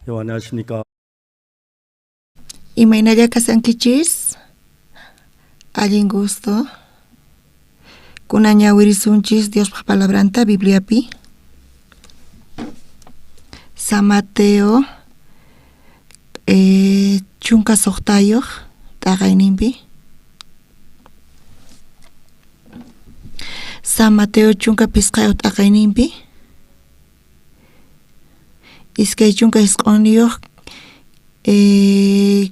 안녕하십니까. Imaynalla kasankichis, allin gusto. Kunaña wirisunchis Dios palabranta Bibliapi. San Mateo chunka soqtayoq t'aqayninpi. San Mateo chunka pisqayoq t'aqayninpi. Iskay chunka hisq'oniyoq 15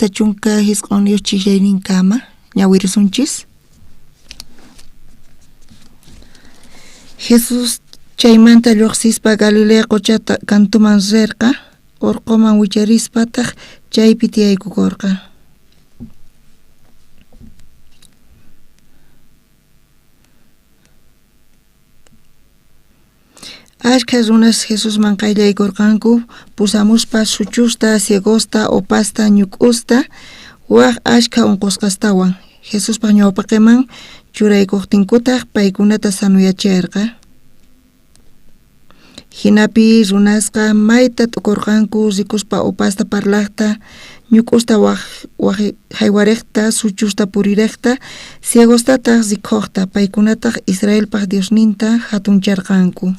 chunka hisq'oniyoq chillaynin kama ñawirisunchis. Jesus chaymanta lluqsispa Galilea quchata kantuman rirqa, urquman wicharispataq chaypi tiyaykukurqa. Ashka runas Jesusman qayllaykurqanku, pusamuspa suchusta, ciegosta, opasta, ñuk'usta, waq ashka unqusqastawan. Jesuspa ñawpaqiman churaykuqtinkutaq paykunata sanuyachirqa. Hinapi runasqa mayta t'ukurqanku rikuspa opasta parlaqta, ñuk'usta haywariqta, suchusta puririqta, ciegostataq rikuqta, paykunataq Israelpaq Diosninta hatuncharqanku.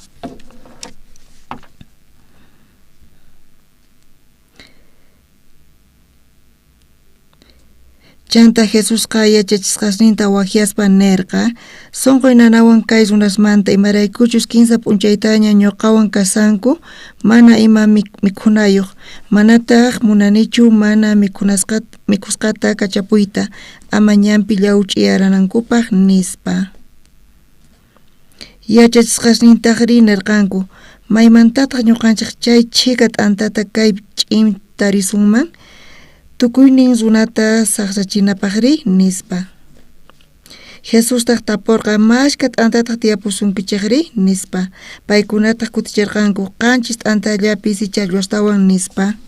Chanta Jesusqa yachachisqasninta wajiaspa nirqa, sunquy nanawan kay runasmanta imaraykuchus 15 p'unchaytaña ñuqawan kasanku, mana ima mikhunayuq, manataq munanichu mana mikhusqata kachapuyta, ama ñanpi llawch'iyaranankupaq nispa. Yachachisqasnintaqri nirqanku, maymantataq ñuqanchik chay chika t'antata kay ch'imta risunman, tukuynin runata saqrachinapaqri nispa. Jesustaq tapurqa mashka t'antataq tiyapusunkichikri nispa. Paykunataq kutichirqanku qanchis t'antallapi sichalluastawan nispa.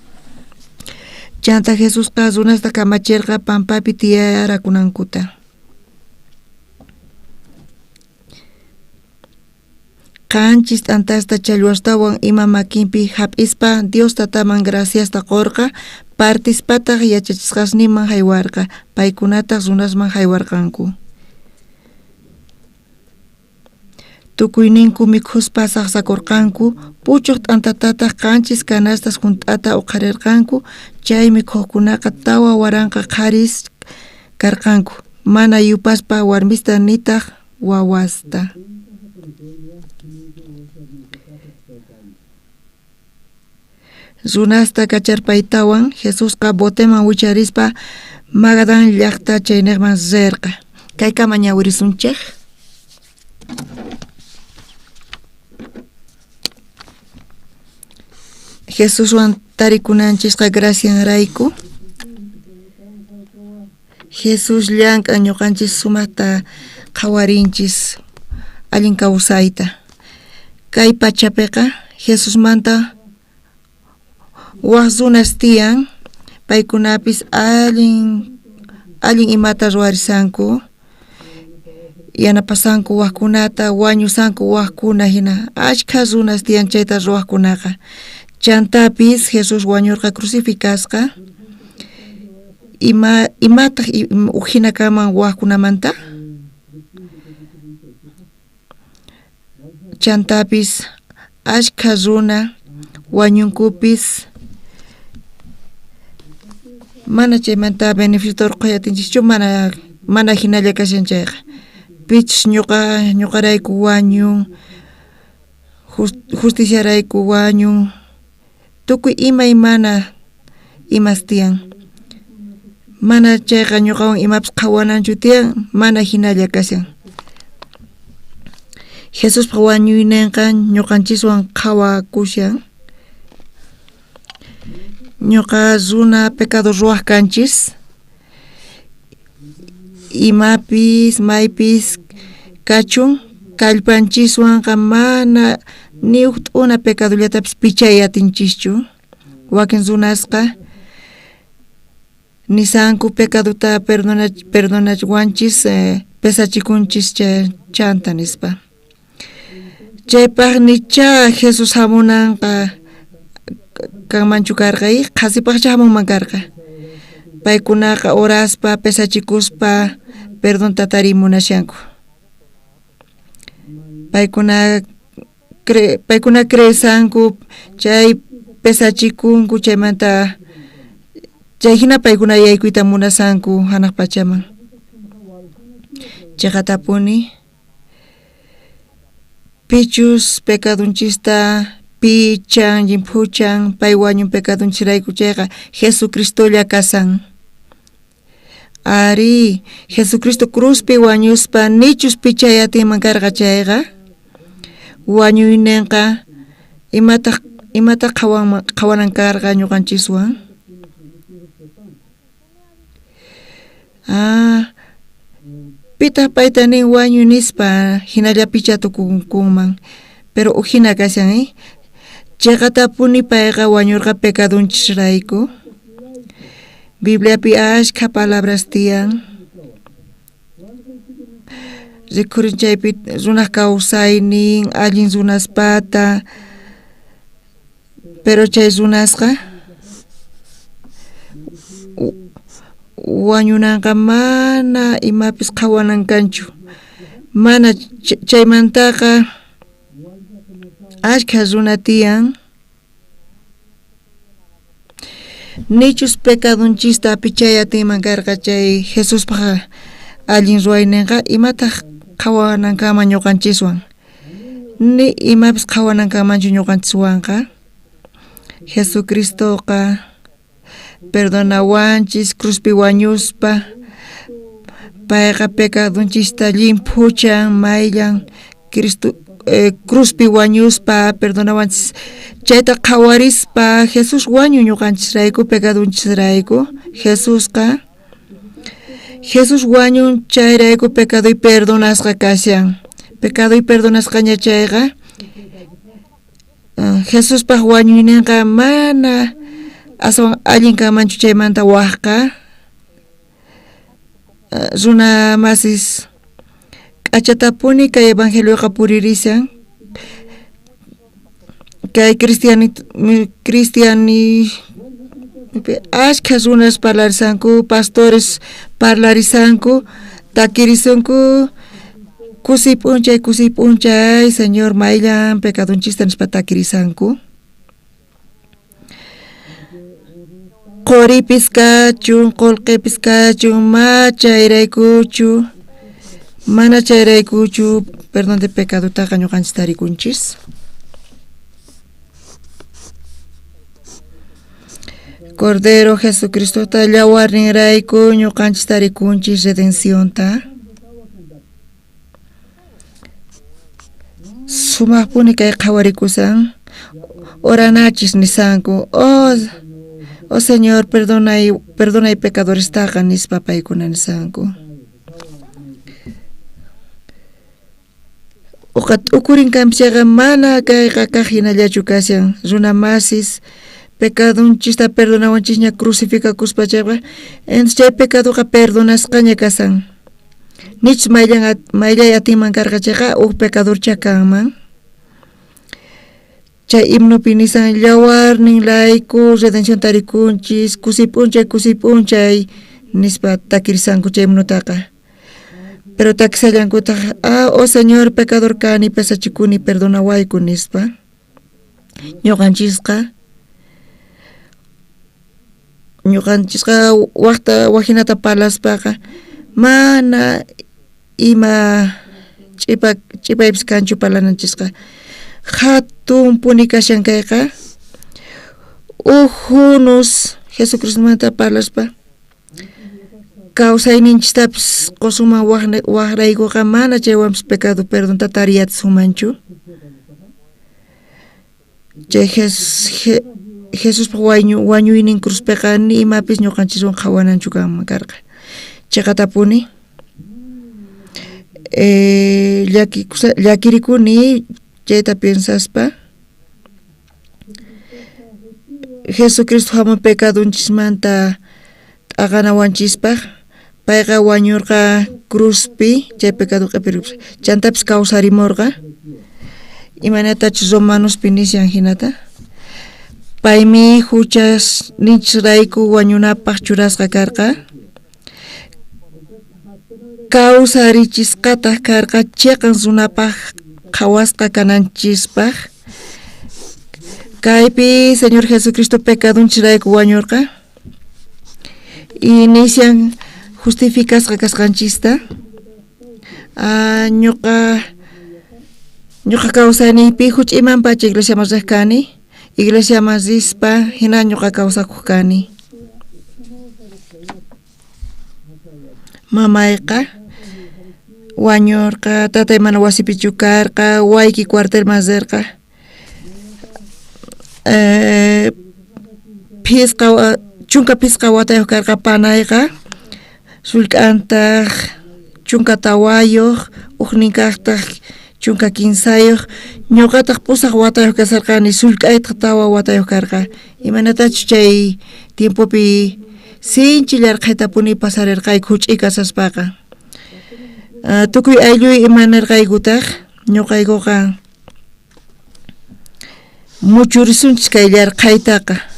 Chanta Jesusqa runasta kamachirqa pampapi tiyarakunankuta. Qanchis t'antasta challwastawan ima makinpi hap'ispa Dios tataman graciasta qurqa, partispataq yachachisqasninman haywarqa, paykunataq runasman haywarqanku. Tukuyninku mikhuspa saqsakurqanku, puchuq t'antatataq qanchis kanastas hunt'ata uqharirqanku, chay mikhuqkunaqa tawa waranqa qharis karqanku, mana yupaspa warmista nitaq wawasta. Runasta kacharpaytawan Jesusqa boteman wicharispa Magadan llaqta chaynaqman rirqa. Kaykama ñawirisunchik. Jesuswan tarikunanchisqa gracianrayku, Jesus llank'an ñuqanchis sumaqta qhawarinchis allin kawsayta. Kay pachapiqa Jesusmanta waq runas tiyan, paykunapis allin imata ruwarisanku, yanapasanku waqkunata, wañusanku waqkuna hina ashka runas tiyan chayta ruwaqkunaqa. Chantapis Jesus wañurqa crucificasqa, imataq uhinakaman waqkunamanta? Chantapis ashka runa wañunkupis mana chaymanta beneficio ruqayatinchikchu, mana hinalla kashanchayqa. Pichus ñuqarayku wañun, justiciarayku wañun, tukuy imaymana imas tiyan. Mana chayqa ñuqawan imapas qhawananchu tiyan, mana hinalla kashan. Jesuspa wañuyninqa ñuqanchiswan qhawakushan. Ñuqa runa pecado ruwaq kanchis, imapis maypis kachun, kallpanchiswanqa mana ni huk t'una pecadollatapis pichayatinchikchu. Wakin runasqa nisanku pecadota perdonachwanchis pesachikunchis chanta nispa. Chaypaq nicha Jesus hamunanqa kanmanchu karqay qasipaqcha hamunman karqa paykunaqa oraspa pesachikuspa perdón tatarimunashanku paykuna cresanku chay pesachikunku chaymanta chay hina paykuna yaykuyta munasanku hanaq pachaman chayqa tapuni pichus pecadunchista pichan llimphuchan pay wañun pecadunchirayku chayqa Jesucristolla kasan ari Jesucristo cruzpi wañuspa nichus pichayatiman karqa chayqa wañuyninqa imata qawanan karqa ñuqanchiswan pitaq payta nin wañuy nispa hinalla pichatukunman pero uhina kashan chayqa tapuni payqa wañurqa pecadunchirayku Bibliapi ashka palabras tiyan rikurin chaypi runaq kawsaynin allin runaspata pero chay runasqa wañunanqa mana imapis qawanan kanchu mana chaymantaqa ashka runa tiyan nichus pecadunchista pichayatinman karqa chay Jesuspaqa allin ruwayninqa imataq qawanankaman ñuqanchiswan ni imapis qawanankamanchu ñuqanchiswanqa Jesucristoqa perdonawanchis cruzpi wañuspa payqa pecadunchista llimphuchan mayllan Cristo cruzpi wañuspa perdonawanchis chayta qawarispa Jesus wañu ñuqanchisrayku pecadunchisrayku Jesus wañun chayrayku pecadoy perdonasqa kashan pecadoy perdonasqaña chayqa Jesuspaq wañuyninqa mana aswan allin kanmanchu chaymanta waqqa runa masis k'achatapuni kay evangelioqa puririshan kay cristiani ashka runas parlarisanku pastores parlarisanku takirisunku kusi p'unchay señor mayllan pecadunchista nispa takirisanku quripis kachun qullqipis kachun mana chayraykuchu perdón de pecadutaqa ñuqanchis tarikunchis Cordero Jesucristota llawarninrayku ñuqanchis tarikunchis redencionta sumaqpuni kay qhawarikusan oranachis nisanku oh Señor perdonay pecadorestaqa nispa paykuna nisanku ukurinkanpichaqa mana kayqa kajinallachu kashan runa masis pecadunchista perdonawanchisña crucificakuspa chayqa entonces chay pecadoqa perdonasqaña kasan nichus mayllay atinman karqa chayqa pecadorcha kanman chay himnopi nisan llawarninlayku redención tarikunchis kusip'unchay nispa takirisanku chay himnotaqa pero takisallankutaq oh Señor pecador kani pesachikuni perdonawayku nispa ñuqanchisqa wajinata palaspaqa mana ima ch'ipaypis kanchu parlananchisqa hatun puni kashan kayqa uhunus Jesucristomanta parlaspa kawsayninchistapis qosuman waqraykuqa mana chaywanpis pecado perdonta tariyatis humanchu chay Jesuspa wañuynin cruzpiqa ni imapis ñuqanchiswan qawananchu kanman karqa chayqa tapuni llakirikuni chayta pensaspa Jesucristo hamun pecadonchismanta t'aqanawanchispaq payqa wañurqa cruzpi chay pecado q'ipirupis chantapis kawsarimurqa imanatachus Romanospi nishan hinata Paymi huchas ninchrayku wañunapaq churasqa karqa. Kawsarichisqataq karqa chiqan runapaq qhawasqa kananchispaq. Kaypi Señor Jesucristo pecadunchirayku wañurqa. Inician justificasqa kasqanchista. Ñuqa kawsaynipi huch imanpacha iglesiaman riq kani. Iglesiaman rispa hina ñuqa kawsakuq kani. Mamayqa wañurqa, tatay mana wasipi chukarqa, wayki cuartelman rirqa. Chunka pisqa watayuq karqa panayqa, sullk'antaq chunka tawayuq, uqnin kaqtaq chunka kinsayuq, ñuqataq pusaq watayuq kasarqani, sullk'aytaq tawa watayuq karqa. Imanatachu chay tiempopi sinchi llarqaytapuni pasarirqayku huch'uy kasaspaqa. Tukuy aylluy imanarqaykutaq ñuqaykuqa muchurisunchis kay llarqaytaqa.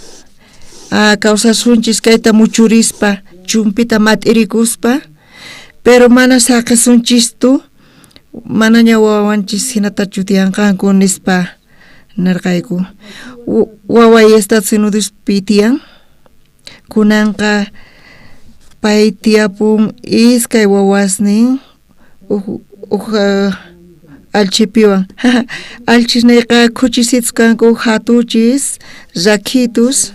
Kawsasunchis kayta muchurispa, chumpita mat'irikuspa, pero mana saqisunchistu, manaña wawanchis hinatachu tiyanqanku nispa narqayku. Waway Estados Unidospi tiyan, kunanqa pay tiyapun iskay wawasnin alchipiwan. Alchisnayqa kuchisitus kanku hatuchis, rakitus.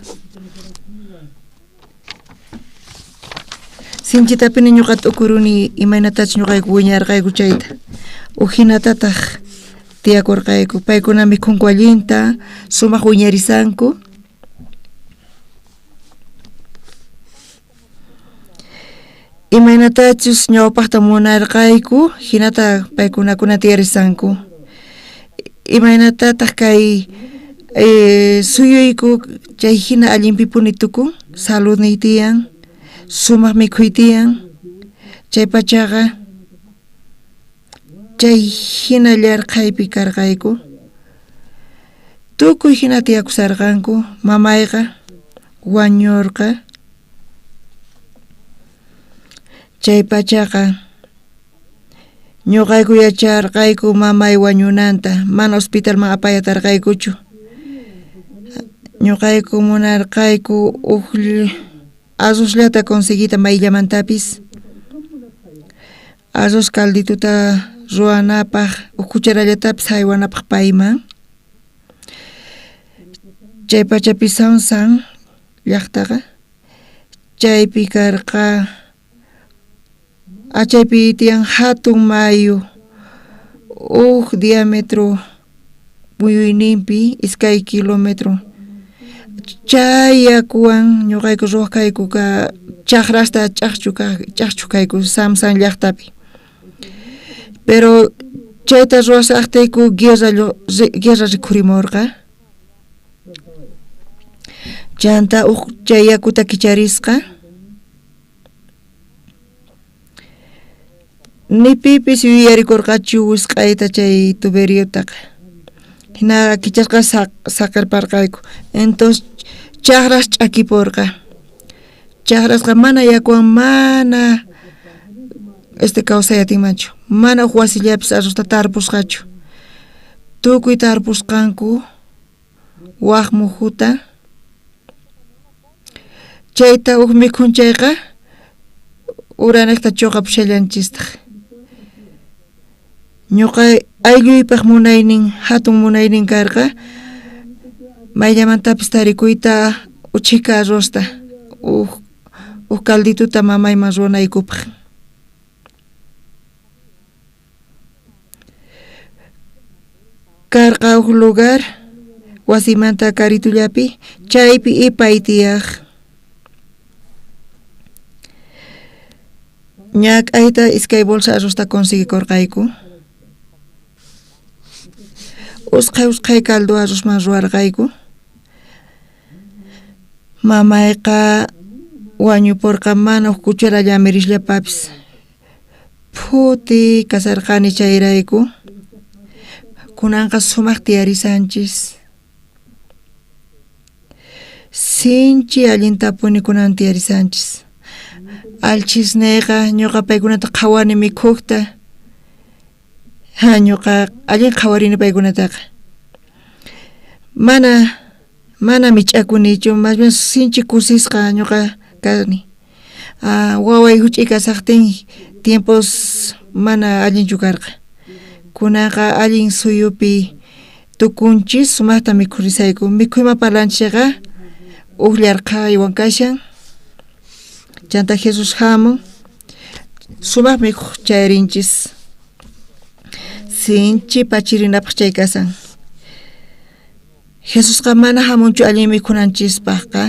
Sinchitapini ñuqa t'ukuruni imaynatachu ñuqayku wiñarqayku chayta. Uhinatataq tiyakurqayku. Paykunami mikhunku allinta, sumaq wiñarisanku. Imaynatachus ñawpaqta munarqayku, hinata paykunakuna tiyarisanku. Imaynatataq kay suyuyku chay hina allinpipuni tukun, saludniy tiyan, sumaq mikhuy tiyan, chay pachaqa chay hina llarqaypi karqayku. Tukuy hina tiyakusarqanku. Mamayqa wañurqa. Chay pachaqa ñuqayku yacharqayku mamay wañunanta, mana hospitalman apayatarqaykuchu. Ñuqayku munarqayku arrozllata conseguita mayllamantapis, arroz caldituta ruwanapaq, cucharallatapis haywanapaq payman. Chay pachapi Sansan llaqtaqa, chaypi karqa, chaypi tiyan hatun mayu, diámetro muyuyninpi iskay kilometro. Chay yakuwan ñuqayku ruwaqayku chaqrasta ch'aqchukayku Samsan llaqtapi. Pero chayta ruwasaqtayku guerra rikhurimurqa. Chanta chay yakuta kicharisqa. Ni pipis yuyarikurqachu wisq'ayta chay tuberiotaqa. Hina kichasqa saqirparqayku. Entonces chaqras ch'akipurqa. Chaqrasqa mana yakuwan mana kawsayatinmanchu. Mana wasillapis arrosta tarpusqachu. Tukuy tarpusqanku waq muhuta. Chayta mikhunchayqa uraniqta chuqapushallanchistaq. Ñuqa aylluypaq munaynin, hatun munaynin karqa, mayllamantapis tarikuyta uchika arrosta, caldituta mamayman ruwanaykupaq. Karqa lugar, wasimanta karitullapi, chaypi ipay tiyaq. Ñak'ayta iskay bolsa arrosta conseguikurqayku. Usqay caldo arrozman ruwarqayku. Mamayqa wañupurqa mana cucharallami risllapapis. Phuti kasarqani chayrayku. Kunanqa sumaq tiyarisanchis. sinchi allintapuni kunan tiyarisanchis. Alchisneqa ñuqa paykunata qhawani mikhukta. Ñuqa allin qhawarini paykunataqa. Mana mich'akunichu, más bien sinchi kusisqa ñuqa kani. Waway huch'ay kasaqtin tiempos mana allinchu karqa. Kunaqa allin suyupi tukunchis sumaqta mikhurisayku. Mikhuyma parlanchikqa uqllarqaywan kashan. Chanta Jesus hamun sumaq mikhuq chayrinchis. Sinchi pachirinapaq chay kasan. Jesusqa mana hamunchu allin mikhunanchispaqqa.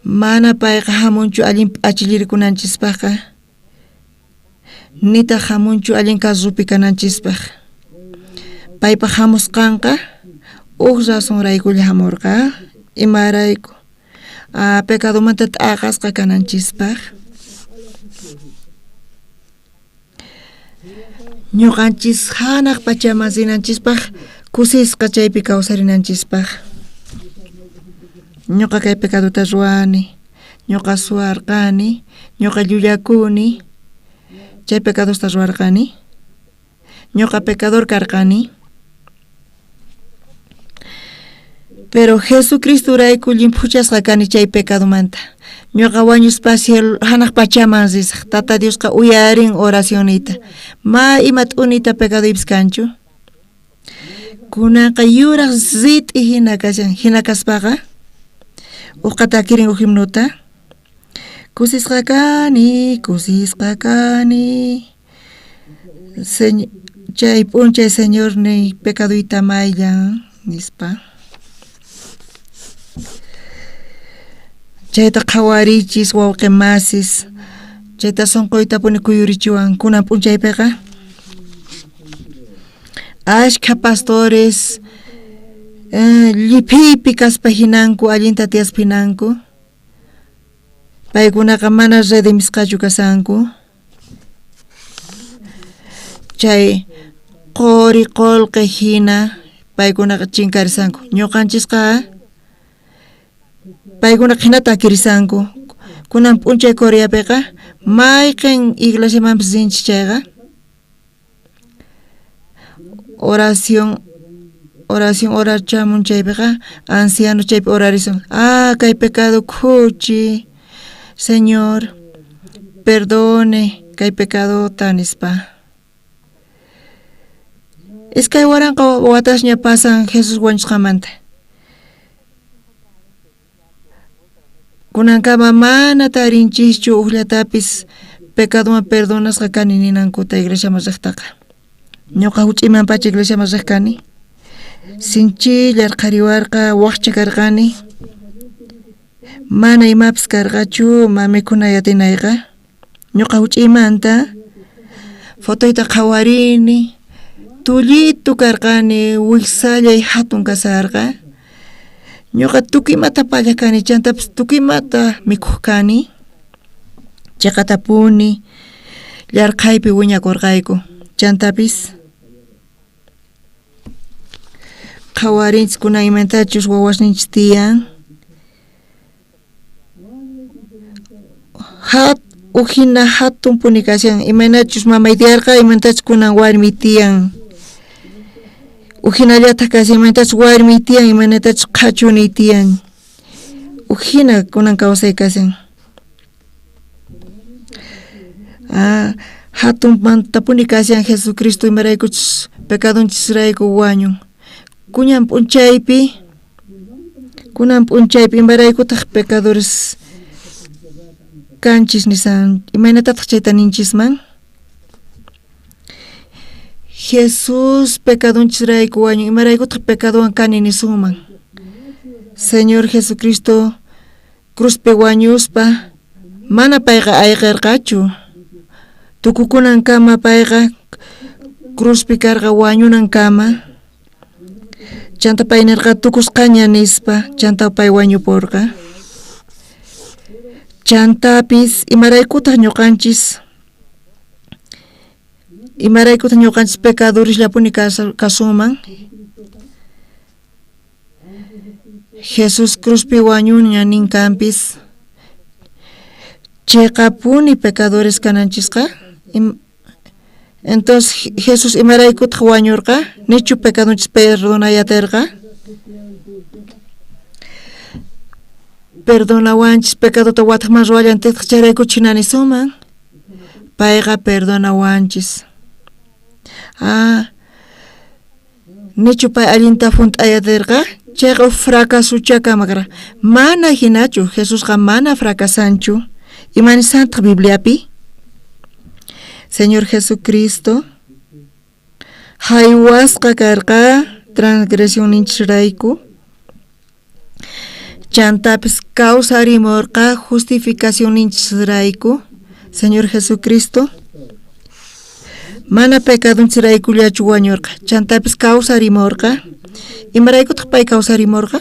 Mana payqa hamunchu allin p'achillirikunanchispaqqa. Nita hamunchu allin kasupi kananchispaq. Paypa hamusqanqa razonraykulla hamurqa. Imarayku pecadumanta t'aqasqa kananchispaq. Ñuqanchis hanaq pachaman sinanchispaq kusisqa chaypi kawsarinanchispaq. Ñuqa kay pecaduta ruwani, ñuqa suwarqani, ñuqa llulakuni, chay pecadosta ruwarqani, ñuqa pecador karqani. Pero Jesucristo rayku limpuchasqa kani chay pecadumanta. Ñuqa wañuspacial hanaq pachaman risaq. Tata Diosqa uyarin oracionita. Ima t'unita pecado ibskanchu. Kunaqa yuraq zit'i hina kashan. Hina kaspaqa uqata kirin uhimnuta. Kusisqa kani. Chay p'unchay Señor ni pecadoita maylla nispa. Chayta qhawarichis wawqi masis. Chayta sunquytapuni kuyurichiwan kunan p'unchaypiqa. Ashka pastores llipiypi kaspa hinanku, allinta tiyaspinanku. Paykunaqa mana redemisqachu kasanku. Chay qori qolqi hina paykunaqa chinkarisanku. Ñuqanchisqa paykuna hinata akirisanku. Kunan p'unchay Coreapiqa mayqin iglesiamanpis rinchis chayqa. Oración orachamun chaypiqa anciano chaypi orarisun. Kay pecado khuchi, Señor, perdone kay pecadota nispa. Iskay waranqa watashña pasan Jesus wañusqamanta. Kunankama mana tarinchischu uqllatapis pecadoman perdonasqa kani ninankuta iglesiaman riqtaqa. Ñuqa huch'iyman pacha iglesiaman riq kani. Sinchillar qhariwarqa waqcha karqani. Mana imapis karqachu mamikuna yatinayqa. Ñuqa huch'aymanta fotoyta qhawarini. Tullitu karqani, wiksallay hatun kasarqa. Ñuqa tukimata pallakani, chantapis tukimata mikhuq kani. Chaqatapuni, llarqaypi wiñakurqayku. Chantapis qhawarinchis kunan imantachus wawasninchis tiyan. Uhina hatun puni kashan, imanachus mamay tiyarqa, imantachus kunan warmi tiyan. Ujinallata kashan, imantachus warmi tiyan, imanatachus qhachuni tiyan. Ujina kunan kawsay kashan. Hatun mantapuni kashan Jesucristo imaraykuchus pecadonchis rayku wañun. Kunan p'unchaypi imaraykutaq pecadores kanchis nisan, imaynatataq chayta ninchisman. Jesus pecadonchis rayku wañun, imaraykutaq pecadowan kani nisunman. Señor Jesucristo cruzpi wañuspa mana payqa ayqirqachu. Tukukunankama payqa cruzpi karqa wañunankama. Chanta pay nirqa tukusqaña nispa, chanta pay wañupurqa. Chantapis imaraykutaq ñuqanchis pecadores lapuni kasunman. Jesus cruzpi wañuña ninkampis chayqapuni pecadores kananchisqa. Entonces Jesus imaraykutaq wañurqa nichu pecadonchis perdonayatirqa. Perdonawanchis pecadota wataqman ruwallantiytaq chayraykuchinani suman payqa perdonawanchis. Nichu pay allinta funt'ayatirqa chayqa fracasuchakamakra mana hinachu Jesusqa mana fracasanchu. Imanisantaq Bibliapi Señor Jesucristo haywasqa karqa transgresioninchirayku chantapis kawsarimurqa justificacioninchirayku. Señor Jesucristo mana pecadonchiraykullachu wañurqa chantapis kawsarimurqa. Imaraykutaq pay kawsarimurqa?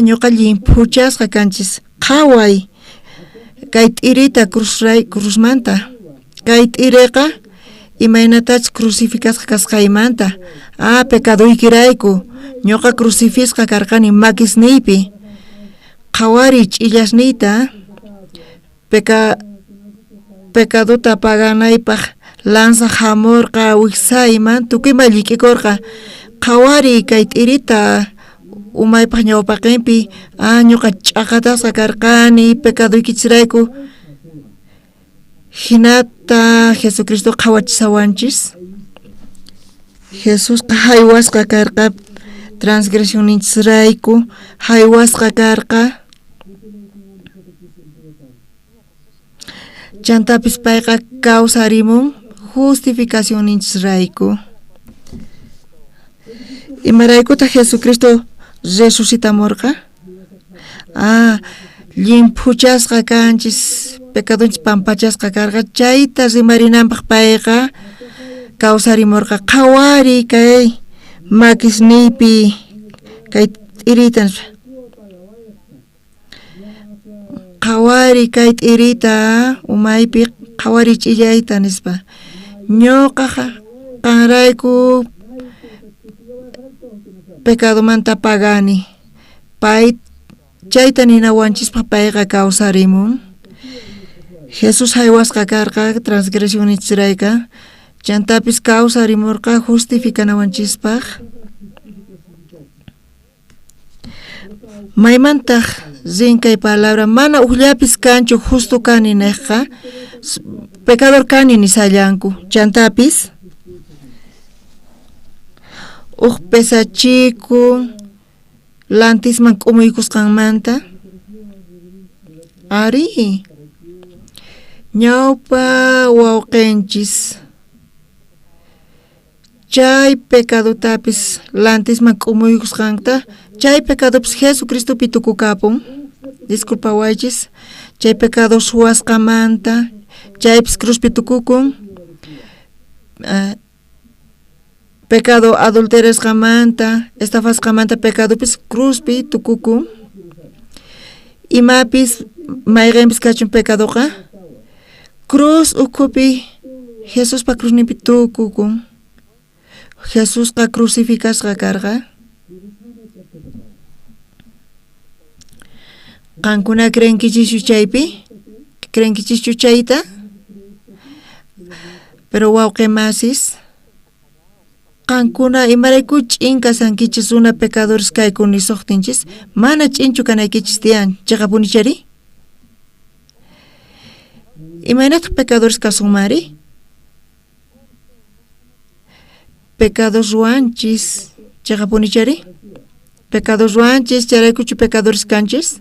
Ñuqa llimpuchasqa kanchis qhaway kay t'irita cruzmanta. Kay t'iriqa imaynatachus crucificasqa kasqaymanta. Pecadoykirayku ñuqa crucifisqa karqani makisniypi qhawari ch'illasniyta pecadota paganaypaq lanza hamurqa wiksayman tukuyman llik'ikurqa qhawari kay t'irita umaypaq ñawpaqinpi ñuqa ch'aqatasqa karqani pecaduykichirayku hinata Jesucristo qhawachisawanchis. Jesusqa haywasqa karqa transgresioninchirayku haywasqa karqa chantapis payqa kawsarimun justificacioninchirayku. Imaraykutaq Jesucristo resucitamurqa? Llimpuchasqa kanchis pecadonchis pampachasqa karqa chayta rimarinanpaq payqa kawsarimurqa qhawari kay makisniypi kay t'iritan qhawari kay t'irita umaypi qhawari ch'illayta nispa ñuqaqa qanrayku pecadomanta pagani pay chayta ninawanchispa payqa kawsarimun. Jesus haywasqa karqa transgresioninchirayka chantapis kawsarimurqa justificanawanchispaq. Maymantaq rin kay palabra mana ullapis kanchu justo kani niqqa pecador kani nisallanku chantapis pesachiku lantisman k'umuykusqanmanta ari ñawpa wawqinchis chay pecadotapis lantisman k'umuykusqanta chay pecadopis Jesucristopi tukukapun disculpawaychis chay pecado suwasqamanta chaypis cruzpi tukukun pecado adulteresqamanta estafasqamanta pecadopis cruzpi tukukun imapis mayqinpis kachun pecadoqa cruz ukhupi Jesuspa cruznipi tukukun. Jesusqa crucificasqa karqa qankuna crenkichischu chaypi crenkichischu chayta pero wawqimasis qankuna imarayku ch'inkasankichis una pecadores kayku nisuqtinchis mana ch'inchu kanaykichis tiyan chaqapunichari imaynataq pecadores kasunmari pecados ruanchis chaqapunichari pecados ruanchis charaykuchu pecadores kanchis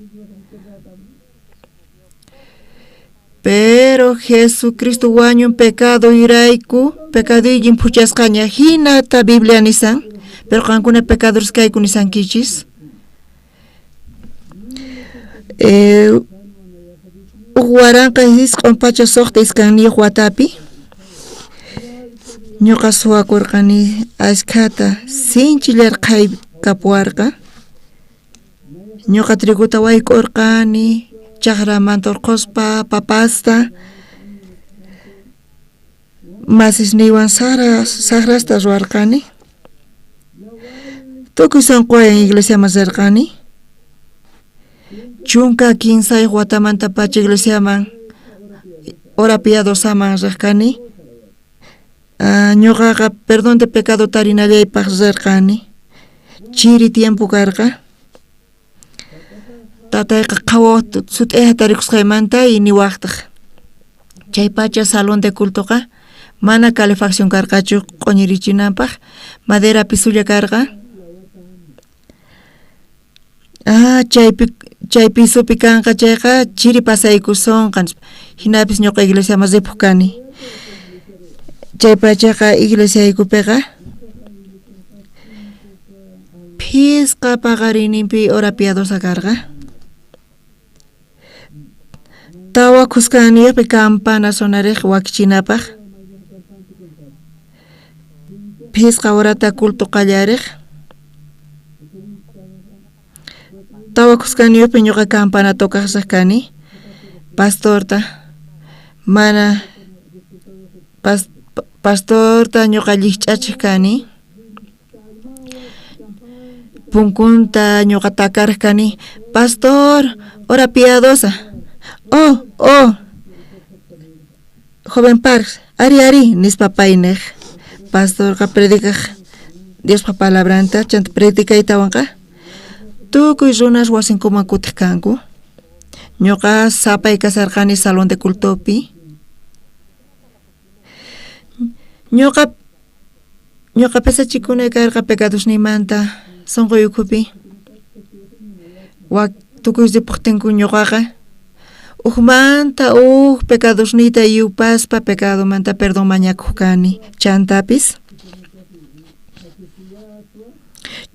pero Jesucristo wañun pecado irayku pecado llimpuchasqaña hinata Biblia nisan pero qankuna pecadores kayku nisankichis waranqa hisq'un pacha suqta iskanniyu watapi ñuqa suwakurqani ashkhata sinchillarqay kapuwarqa ñuqa triguta wayk'urqani chaqramanta urquspa papasta masisniywan saqrasta ruwarqani Tukuy Sanquayan iglesia mazarqani. Chunka kinsay watamanta pacha iglesiaman hora piadosaman riqkani. Ñuqaqa perdón de pecado tarinallaypaq rirqani. Chiri tiempo karqa. Tatayqa qawa sut'ija tarikusqaymanta y niwaqtaq. Chay pacha salón de cultoqa mana calefacción karqachu q'uñirichinanpaq madera pisulla karqa. Chay pisupi kanqa chayqa chiri pasaykusunqa hinapis ñuqa iglesiaman ripuq kani. Chay pachaqa iglesiaykupiqa phisqa paqarininpi hora piadosa karqa. Tawakusqaniypi campana sonariq wakichinapaq. Phisqa horata culto qallariq. Tawakusqaniypi ñuqa campana tokaqsaq kani. Pastorta mana pastorta ñuqa llich'achiq kani. Punkunta ñuqa takaraq kani. Pastor, hora piadosa. Oh, joven Parks, ari, nispa paynej. Pastor ka predikaq Dios pa palabranta, chanta predikaytawanqa. Tukuy runas wasinkuman kutiq kanku. Ñuqa sapay kasarqani salón de cultopi. Ñuqa pesachikunay karqa pecadosniymanta sunquyukupi. Tukuy ripuqtinku ñuqaqa Ujmanta pecadosnita yupaspa pecado manta perdón mañakuq kani chantapis.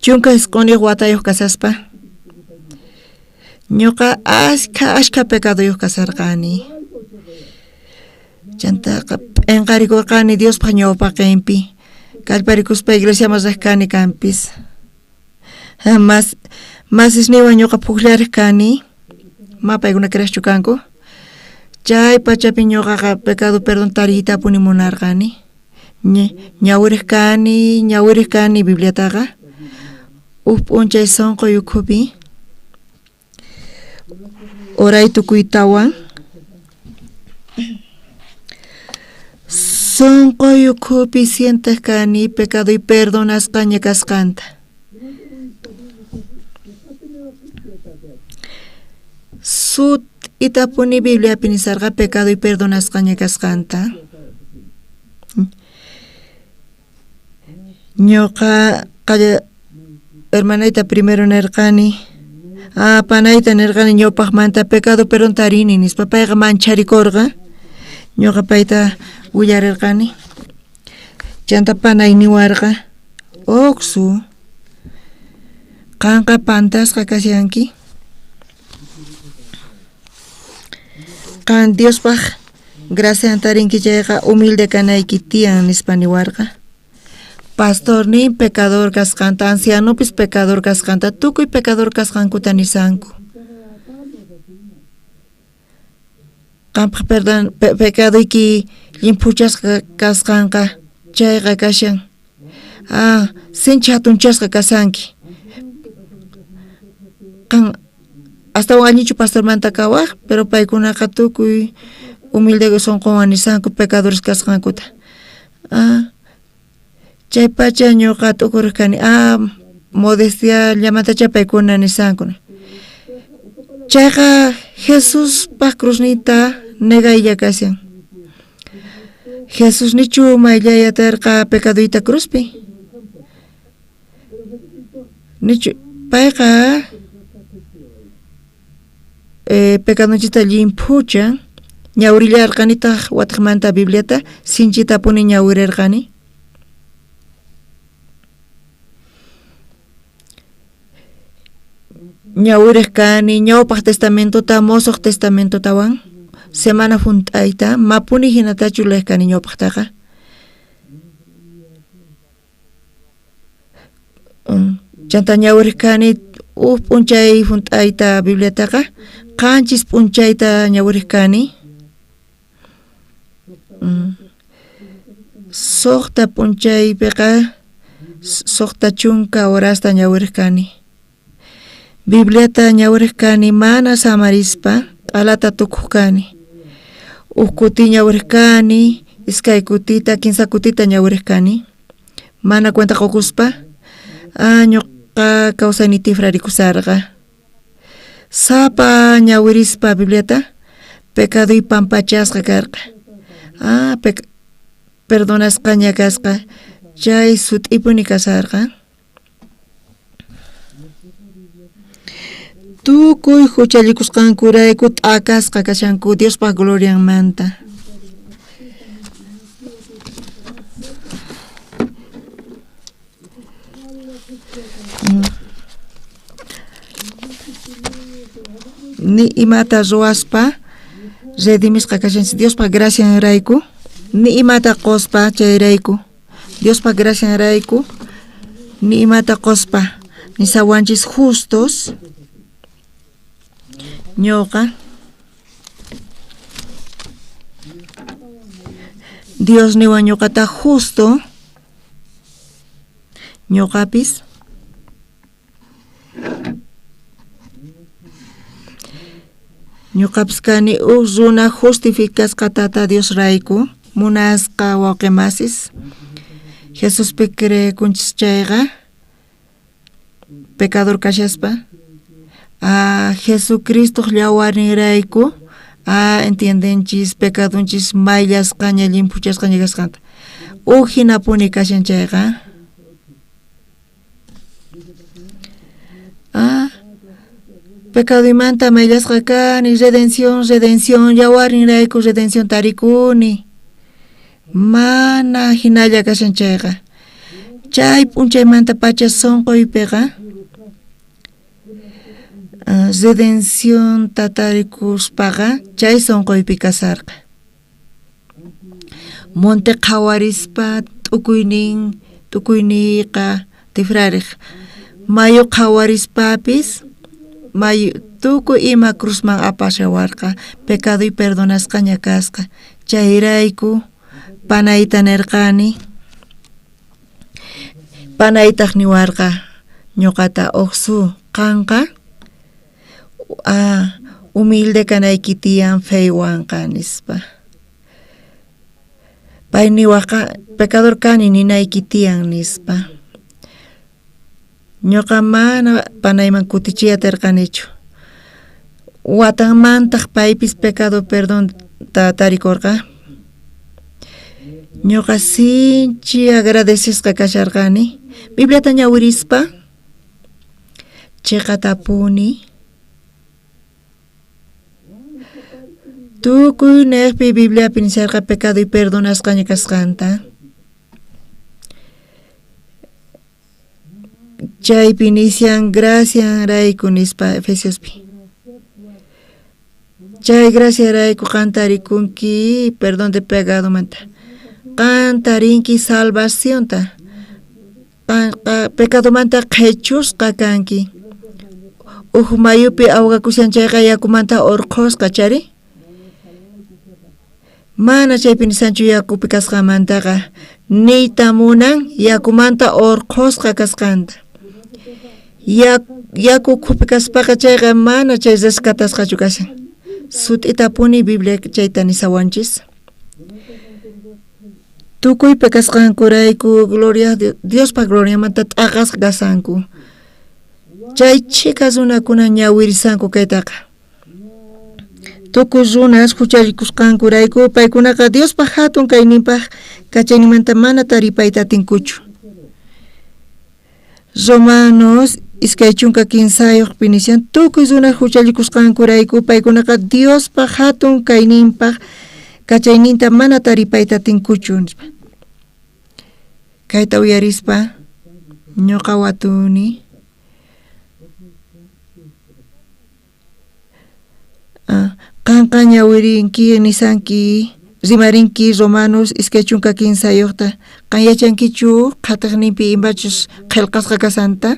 Chunka isquniq watayuq kasaspa. Ñuqa ashka pecaduyuq kasarqani. Chantaqa enqarikurqani Diospaq ñawpaqinpi. Kallparikuspa iglesiaman riqkani kanpis. Mas isniwan ñuqa pukllariq kani. Mapaykuna creashchu kanku. Chay pachapi ñuqaqa pecado perdón tariyta puni munarqani. Ñawiriq kani Bibliataqa. P'unchay sunquyukupi. Oray tukuytawan. Sunquyukupi sientaq kani pecado y perdonasqaña kasqanta. Sut itapuni Biblia pinisarqa pecado y perdonasqaña kasqanta. Ñuqa qalla hermanayta primero nirqani. Panayta nirqani ñawpaqmanta pecado perdón tarini nispa payqa mancharikurqa. Ñuqa payta willarirqani. Chanta panay niwarqa. Oqsu. Qanqa pantasqa kasyanki. Kan Diospaq gracia antarinki chayqa humilde kanayki tiyan nispa niwarqa. Pastor ni pecador kasqanta, ancianopis pecador kasqanta, tukuy pecador kasqankuta nisanku. Qanpaq perdón pecaduyki limpuchasqa kasqanqa chayqa kashan. Sinchi hatunchasqa kasanki. Kan hasta un añichu pastormanta kawaq, pero paykunaqa tukuy humilde sunquwan nisanku pecadores kasqankuta. Chay pacha ñuqa tukuriq kani. Modestia llamanta chay paykuna nisankuna. Chayqa Jesus paq crusnita negaylla kasyan. Jesus nichu mayllayatarqa pecaduyta cruzpi. Nichu payqa pecadonchita limpucha ñawrillarqanitaq wataqmanta Bibliata sinchita puni ñawirirqani. Ñawiriq kani ñawpaq testamentota mosoq testamentotawan semana funt'ayta mapuni hinatachu leq kani ñawpaqtaqa. Chanta ñawiriq kani p'unchay funt'ayta Bibliataqa qanchis p'unchayta ñawiriq kani. Suqta p'unchaypiqa Soqta chunka horasta ñawirkani. Bibliata ñawirkani mana samarispa alata tukukani. Ukuti ñawirkani, iskay kutita, 15 kutita ñawirkani. Mana cuenta kokuspa, ñuqa kawsayniti frarikusarqa. Sapa ñawirispa Bibliata, pecado y pampachasqa karqa. Perdonasqa ñakasqa. Chay sut'ipuni kasarqa. Tukuy huchallikusqankurayku t'akasqa kashanku Diospa glorianmanta. Ni imata ruaspa redimisqa kashanchik Diospa gracianrayku. Ni imata qospa chayrayku. Diospa gracianrayku ni imata qospa ni sawanchis justos ñoqa Dios niwan ñoqata justo ñoqapis ñoqapis kani runa justificasqatata Dios rayku munasqa wawqimasis Jesus pekre kunchis chayqa pecador kashaspa Jesucristo llawarinrayku entiendenchis pecadonchis mayllasqa ña limpuchasqa ñakasqanta hinapuni kashan chayqa pecado imanta mayllasqa kani redención llawarinrayku redención tarikuni mana hinalla kashan chayqa chay p'unchaymanta pacha sonqoypiqa redención tatarikuspaqa chay sonqoypi kasarqa monte qhawarispa t'ukuyniqa tifrariq mayu qhawarispapis mayu tukuy ima cruzman apashawarqa pecado y perdonasqa ñakasqa chayrayku panayta nirqani panaytaq niwarqa ñuqata uqsu qanqa humilde kanayki tiyan feywanqa nispa pay niwaqa pecador kani ninayki tiyan nispa ñuqa mana panayman kutichiyatirqanichu watanmantaq paypis pecado perdón tarikurqa ñuqa sinchi agradecesqa kasharqani Bibliata ñawirispa chiqatapuni tukuy neqpi Bibliapi nisarqa pecado y perdonasqa ñakasqanta chaypi nisyan gracianrayku nispa Efesiospi chay graciarayku qantarikunki perdón de pecado manta qantarinki salvacionta pecado manta qhechusqa kanki mayupi awqakushanchayqa yakumanta urqusqa chari mana chaypi nisanchu yakupi kasqamantaqa niyta munan yakumanta urqusqa kasqanta yaku kupi kaspaqa chayqa mana chay rescatasqachu kashan sut'itapuni Biblia chayta nisawanchis tukuypi kasqankurayku gloria Diospa gloriamanta t'aqasqa kasanku chay chika runakuna ñawirisanku kaytaqa tukuy runas huchallikusqankurayku paykunaqa Diospa hatun kayninpaq kachaynimanta mana taripayta atinkuchu Romanos iskay chunka 15 pinisian tukuy runas huchallikusqankurayku paykunaqa Diospa hatun kayninpaq kachayninta mana taripayta atinkuchu kayta uyarispa ñuqa watuni qanqa ñawirinki nisanki rimarinki Romanos iskay chunka 15 qan yachankichu qhataqninpi imachus qillqasqa kasanta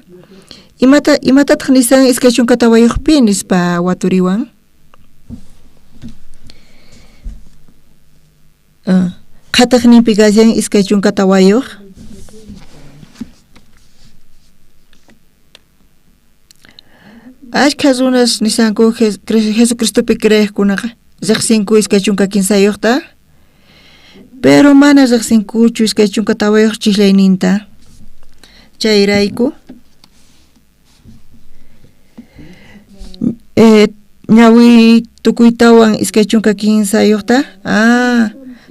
imatataq nisan iskay chunka tawayuqpi nispa waturiwan qhataqninpi kashan iskay chunka tawayuq Ashka runas nisanku Jesucristopi creejkunaqa riqsinku iskay chunka kinsayuqta, pero mana riqsinkuchu iskay chunka tawayuq chiklayninta. Chayrayku ñawi tukuytawan iskay chunka kinsayuqta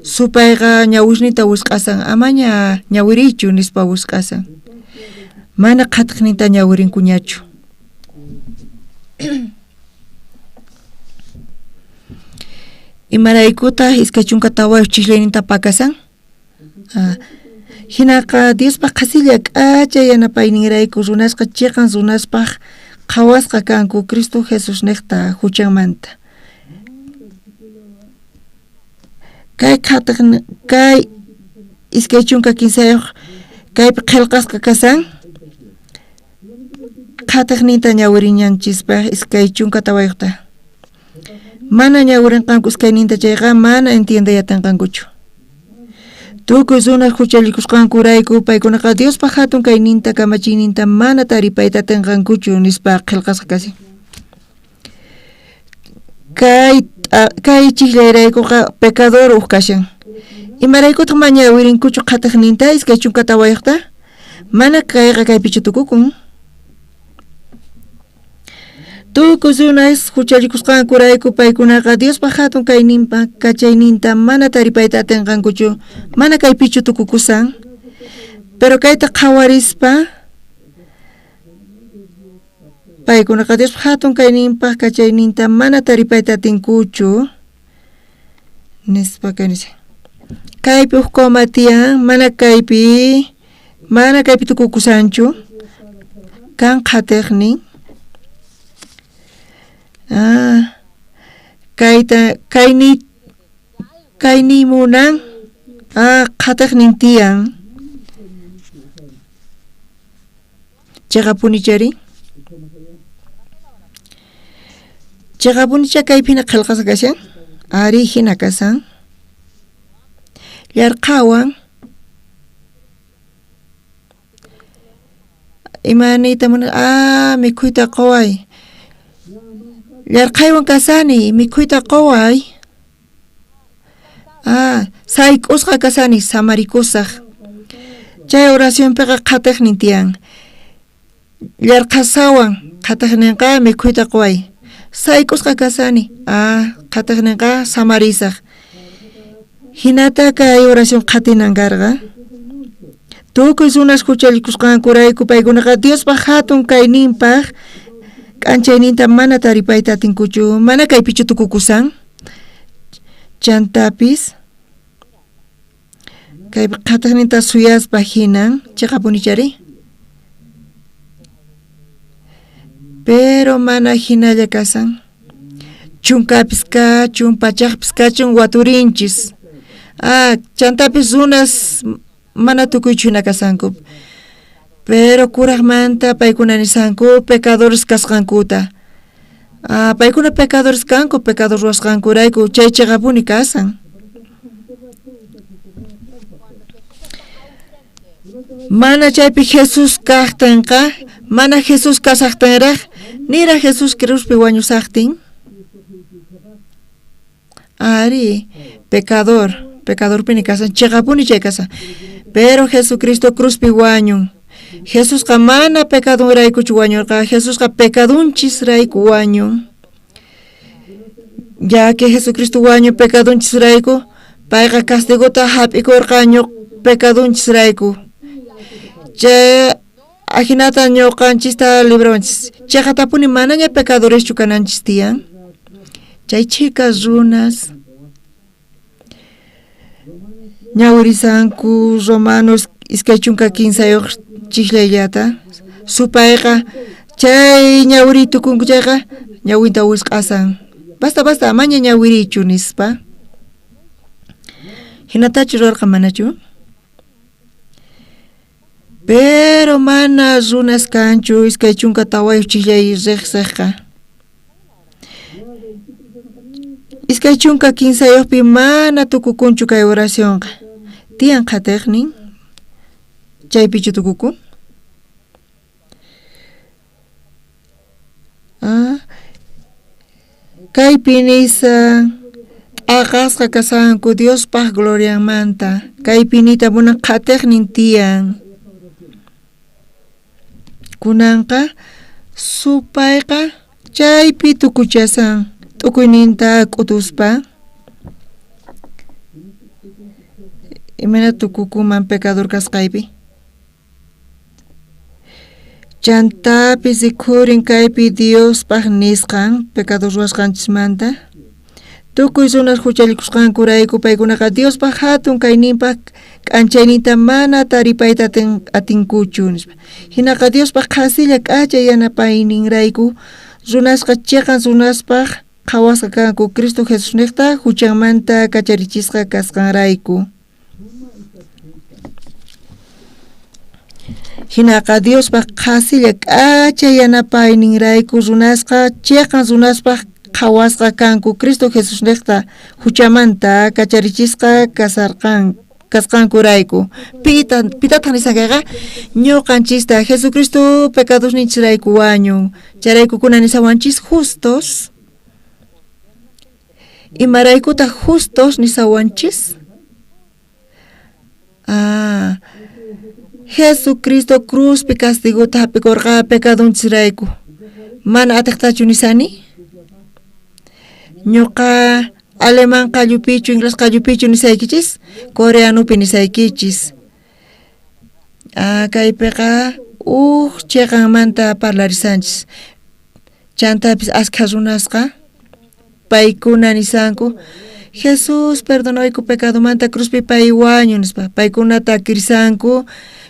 supayqa ñawishnita wisq'asan amaña ñawirichu nispa wisq'asan, mana qhatiqninta ñawirinkuñachu. Imaraykutaq iskay chunka tawayuq chiklayninta pakasan, hinaqa Diospa qasilla k'acha yanapayninrayku runasqa chiqan runaspaq qhawasqa kanku Cristo Jesus niqta huchanmanta. Kay kay iskay chunka kinsayuq kaypi qillqasqa kasan, qhatiqninta ñawiriñanchispa iskay chunka tawayuqta. Mana ñawirinqanku iskayninta chayqa mana entiendayatanqankuchu. Tukuy runa huchallikusqankurayku paykunaqa Diospa hatun kayninta kamachiyninta mana taripayta atinqankuchu nispa qillqasqa kasi. Kay chiklayraykuqa pecador uq kashan. Imaraykutaq mana ñawirinkuchu qhatiqninta iskay chunka tawayuqta, mana kayqa kaypichu tukukun. Tukuy runas huchallikusqankurayku paykunaqa Diospa hatun kayninpa kachayninta mana taripayta atinqankuchu, mana kaypichu tukukusan, pero kayta qhawarispa paykunaqa Diospa hatun kayninpa kachayninta mana taripayta atinkuchu nispa kanisa. Kaypi uq kawma tiyan mana kaypi tukukusanchu kan qhatiqnin. Kayni munan qhatiqnin tiyan chaqapunichari kaypina qillqasqa kashan, ari hina kasan yarqawan imanita munan mikhuyta qaway yarqaywan kasani mikhuyta qaway, sayk'usqa kasani samarikusaq. Chay oracionpiqa qhatiqnin tiyan, yarqasawan qhatiqninqa mikhuyta qaway, sayk'usqa kasani qhatiqninqa samarisaq. Hinata kay oración qhatinankarqa tukuy runas huchallikusqankurayku paykunaqa Diospa hatun kayninpaq k'anchayninta mana taripayta atinkuchu, mana kaypichu tukukusan, chantapis kay qhatiqninta suyaspa hinan chaqapunichari, pero mana hinalla kasan, chunkapis kachun pachaqpis kachun waturinchis, chantapis runas mana tukuychu hina kasanku, pero kuraqmanta paykuna nisanku pecadores kasqankuta, paykuna pecadores kanku, pecador ruwasqankurayku chay chaqapuni kasan. Mana chaypi Jesus kaqtinqa, mana Jesus kasaqtinraq, nira Jesus cruzpi wañusaqtin, ari pecadorpini kasan, chaqapuni chay kasan, pero Jesucristo cruzpi wañun. Jesusqa mana pecadonraykuchu wañurqa, Jesusqa pecadunchisrayku wañun. Ya que Jesucristo wañun pecadunchisrayku, payqa castigota hap'ikurqa pecadunchisrayku. Chay ahinata ñuqanchista librawanchis. Chayqa tapuni manaña pecadoreschu kananchis tiyan. Chay chicas runas ñawirisanku Romanos iskay chunka 15 chiklayllata supayqa chay ñawiritukunku chayqa ñawinta wisq'asan, basta amaña ñawirichu nispa. Hinatachu rurqa manachu, pero mana runas kanchu iskay chunka tawayuq chiklay riqsiqqa. Iskay chunka 15 mana tukukunchu kay oracionqa, tiyan qhatiqnin chaypichu tukukun. kaypi nisa aqasqa kasanku Dios pag gloria manta kaypi nita muna qhatiq nintiyan kunanqa supayqa chaypi tukuchasan tukuyninta k'utuspa imana tukukuman pecador kasqaypi chantapis ikhurin kaypi Dios pag nisqan pecador ruwasqanchismanta tukuy runas huchallikusqankurayku paykunaqa Dios pag hatun kayninpaq k'anchayninta mana taripayta atinkuchu hinaqa Dios pag qhasilla k'achay yanapayninrayku runasqa chiqan runaspaq qhawasqa kanku Cristo Jesus niqta huchanmanta kacharichisqa kasqanrayku hinaqa Dios pag qhasilla k'achay yanapayninrayku runasqa chiqan runaspaq qhawasqa kanku Cristo Jesus niqta huchamanta kacharichisqa kasqankurayku pitataq nisaqayqa ñuqanchista Jesucristo pecadosninchirayku wañun charayku kuna nisawanchis justos imaraykutaq justos nisawanchis Jesucristo cruzpi castigota hapikurqa pecadonchirayku mana atiqtachu nisani ñuqa alemán qallupichu inglés qallupichu nisaykichis coreanupi nisaykichis kaypiqa chiqanmanta parlarisanchis chantapis askha runasqa paykuna nisanku Jesus perdonayku pecadomanta cruzpi pay wañun nispa paykunata kirisanku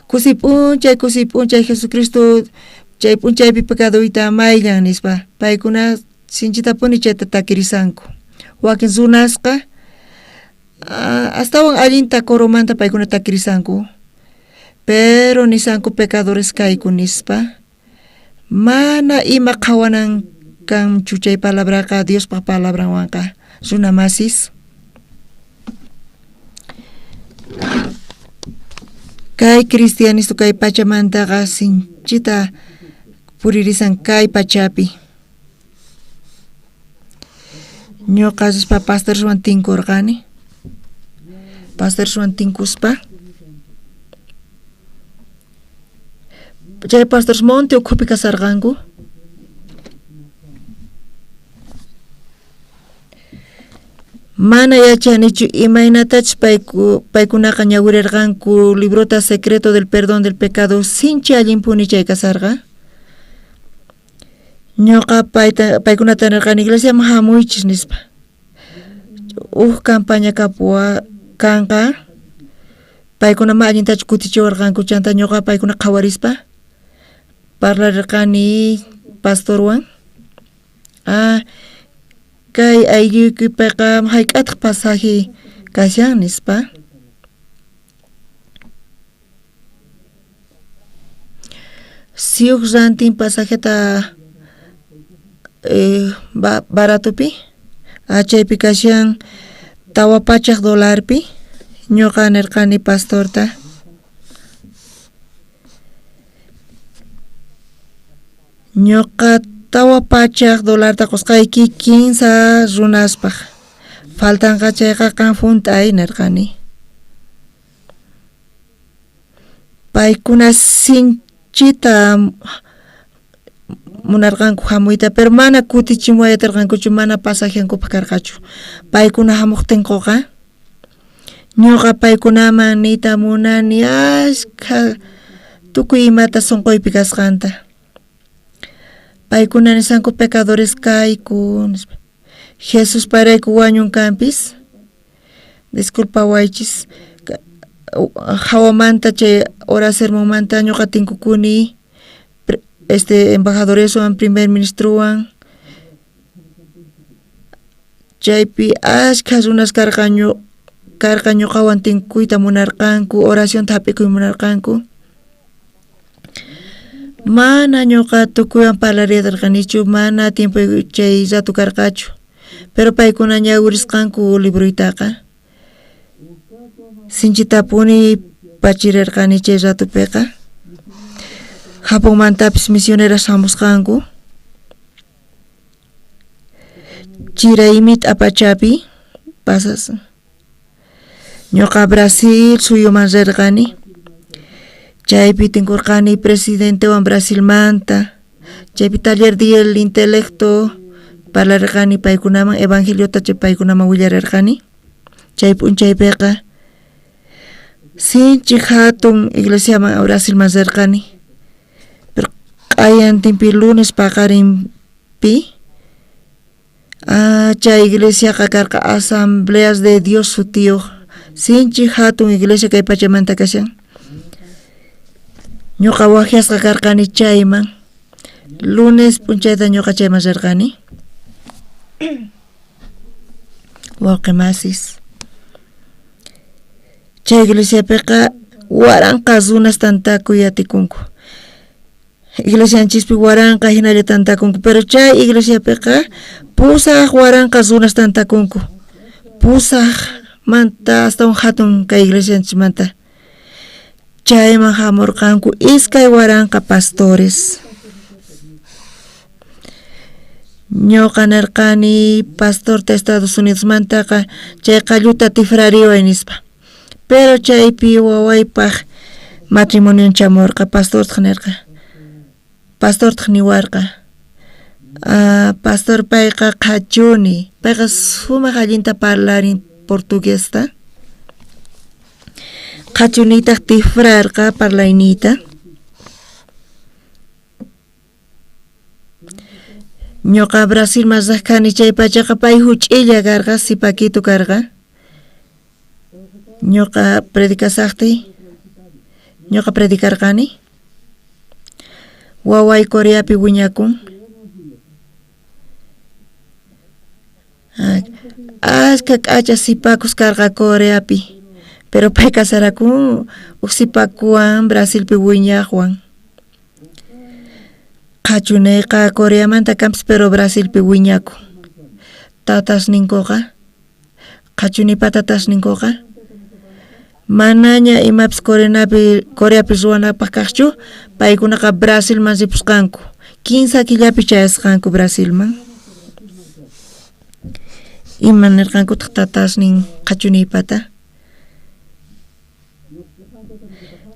kusi p'unchay Jesucristo chay p'unchaypi pecadoyta mayllan nispa paykuna sinchitapuni chayta takirisanku wakin runasqa astawan allinta koromanta paykuna takirisanku pero nisanku pecadores kayku nispa mana ima qhawanan kanchu chay palabraqa Dios pa palabranwanqa runa masis kay cristianisto kay pachamantaqa sinchita puririsan kay pachapi ñuqaspa pastorwan tinkurqani pastorwan tinkuspa chay pastors monte ukhupi kasarqanku mana yachanichu imaynatach paykunaqa ñawirirqanku librota secreto del perdón del pecado sinchi allinpuni chay kasarqa ñuqa paykunata nirqani iglesiaman hamuychis nispa campaña kapuwa kanqa paykunama allintachu kutichiwarqanku chanta ñuqa paykuna qhawarispa parlarirqani pastorwan kay aylluykipayqa hayk'ataq pasaje kashan nispa siyuq rantin pasajeta baratupi chaypi kashan tawa pachaq $1 ñuqa nirqani pastorta ñuqa tawa pachaq $1 qusqayki 15 runaspaq faltanqa chayqa kan funtay nirqani paykuna sinchita munarqanku hamuyta pero mana kutichimuwayatarqankuchu mana pasajiankupaq karqachu paykuna hamuqtinkuqa ñuqa paykunaman nita munani ashkha tukuy imata sunquypi kasqanta paykuna nisanku pecadores kayku Jesus parayku wañunkanpis disculpa waychis hawamanta chay hora sermonmanta ñuqa tinkukuni embajadoreswan primer ministrowan chaypi ashkha runas karqa ñuqawan tinkuyta munarqanku oracionta hap'ikuy munarqanku mana ñuqa tukuywan parlariyatarqanichu mana tiempo chay ratu karqachu pero paykuna ñawirisqanku libruytaqa sinchitapuni pachirirqani chay ratupiqa Japonmantapis misioneras hamusqanku chiraymit apachapi pasas ñoqa Brasil suyuman rirqani chaypi tinkurqani presidente wan Brasilmanta chaypi taller del intelecto parlarqani paykunaman evangeliota chay paykunaman willarirqani chay p'unchaypiqa sinchi hatun iglesiaman Brasilman rirqani pero q'ayantinpi lunes paqarinpi chay iglesiaqa karqa asambleas de Dios sutiyuq sinchi hatun iglesia kay pachamanta kashan ñuqa wajiasqa karqani chayman lunes p'unchayta ñuqa chayman rirqani wawqimasis chay iglesiapiqa waranqa runas tantakuy atikunku iglesianchispi waranqa hinalla tantakunku pero chay iglesiapiqa pusaq waranqa runas tantakunku pusaq manta hasta un hatun kay iglesianchismanta chayman hamurqanku iskay waranqa pastores ñuqa nirqani pastor de Estados Unidos mantaqa chay qalluta tifrariway nispa pero chaypi wawaypaq matrimonio chamurqa pastor nirqa pastor niwarqa pastor payqa qhachuni payqa sumaq allinta parlarin portuguesta qhachunita tifrarqa parlaynita ñuqa Brasil masaqkani chay pachaqa pay huch'illa karqa sipakitu karqa ñuqa predikasaqti ñuqa predikarqani waway Coreapi wiñakun ashka k'acha sipakus karqa Coreapi pero pay kasarakun sipakuwan Brasilpi wiñaqwan qhachunayqa Coreamanta kampis pero Brasilpi wiñakun tatas ninkuqa qhachunipa tatas ninkuqa manaña imapis Coreapi ruwanapaq kaqchu paykunaqa Brasilman ripusqanku 15 killapi chayasqanku Brasilman ima nirqankutaq tatasnin qhachunipata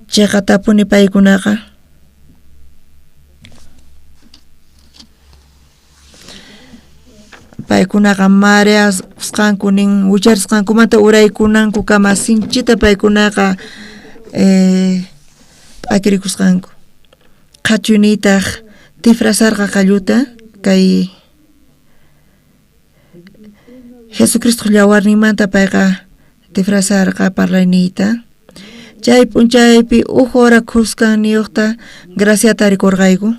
chayqa tapuni paykunaqa mareas usqanku nin wicharisqankumanta uraykunanku kama sinchita paykunaqa akirikusqanku qhachunitaq tifrasarqa qalluta kay Jesucristo llawarninmanta payqa tifrasarqa parlayniyta chay p'unchaypi hora kusqan niyuqta graciata rikurqayku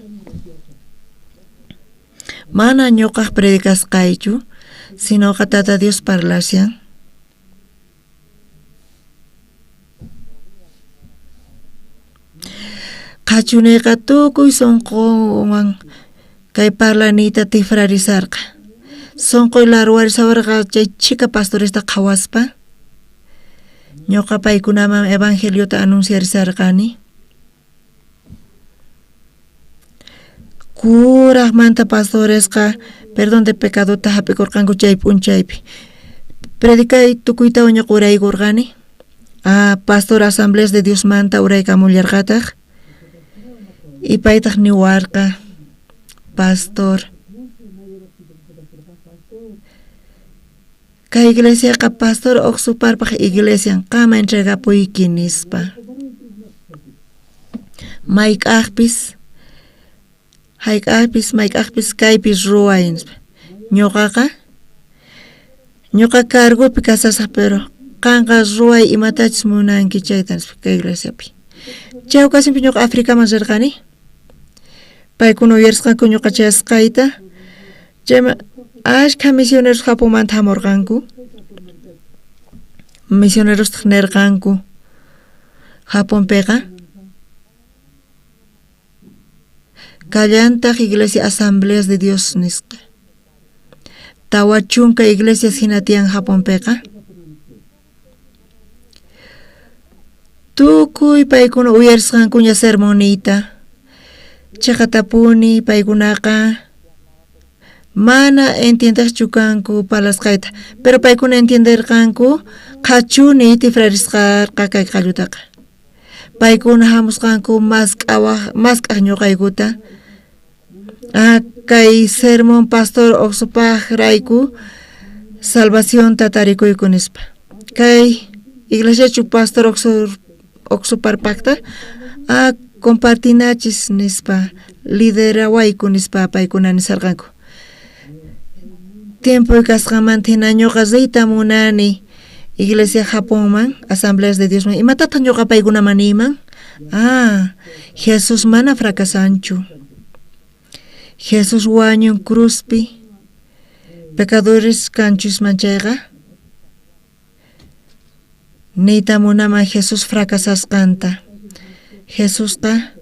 mana ñuqaq predikasqaychu sino tata Dios parlasyan qhachunayqa tukuy sunquwan kay parlaniyta tifrarisarqa sunquy larwarisawarqa chay chika pastoresta qhawaspa ñuqa paykunaman evangeliota anunciarisarqani kuraq manta pastoresqa perdón de pecadota hapikurqanku chay p'unchaypi predikay tukuyta ñuqa uraykurqani pastor asambleas de Dios manta uraykamullarqataq y paytaq niwarqa pastor kay iglesiaqa pastor oqsuparpaq iglesian qama entregapuyki nispa mayk'aqpis mayk'aqpis kaypis ruway ñuqa cargopi kasasaq pero qanqa ruway imatachis munanki chayta kay iglesiapi chay ocasionpi ñuqa Africaman rirqani paykuna uyarisqanku ñuqa chayasqayta chayman ashka misioneros Japumanta hamurqanku misioneros nirqanku Japonpiqa kallantaq iglesia asambleas de Dios nisqa tawa chunka iglesias hina tiyan Japonpiqa tukuy paykuna uyarisqankuña sermonita chayqa tapuni paykunaqa mana entiendes chukanku palasqayta, pero paykuna entenderqanku qhachuni tifrarisqarqa kay qallutaqa. Paykuna hamusqanku mas k'aq ñuqaykuta kay sermon pastor oqsupaq rayku salvación tatarikuyku nispa. Kay iglesiachu pastor oqsuparpaqta compartinachis nispa liderawayku nispa paykuna nisarqanku. Tiempo kasqamanta hina ñuqa riyta munani Iglesia Japonman, Asambleas de Diosman, imatata ñuqa paykunaman niman? Jesus mana fracasanchu. Jesus wañun cruzpi, pecadores kanchus manchayqa. Niyta munaman Jesus fracasasqanta. Jesusqa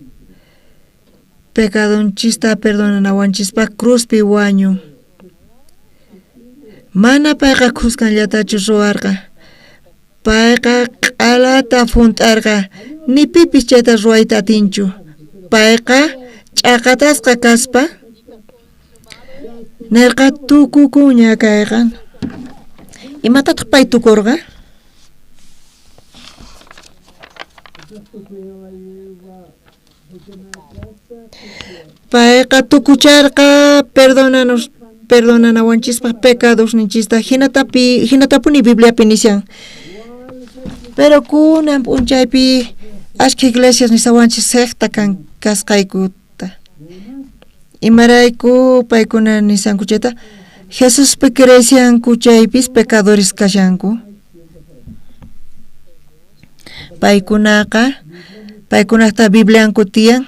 pecadonchista perdonanawanchispa cruzpi wañun. Mana payqa cruzkanllatachu ruwarqa. Payqa q'alata funt'arqa ni pipis chayta ruwayta atinchu. Payqa ch'aqatasqa kaspa nirqa tukukuña kayqa. Imatataq pay tukurqa? Payqa tukucharqa perdonanawanchispa pecados ninchista hinatapuni Bibliapi nisyan. Pero kunan p'unchaypi ashka iglesias nisawanchis sekta kan kasqaykuta. Imarayku paykuna nisanku chayta Jesuspi crecianku chaypis pecadores kashanku. Paykunaqta Biblianku tiyan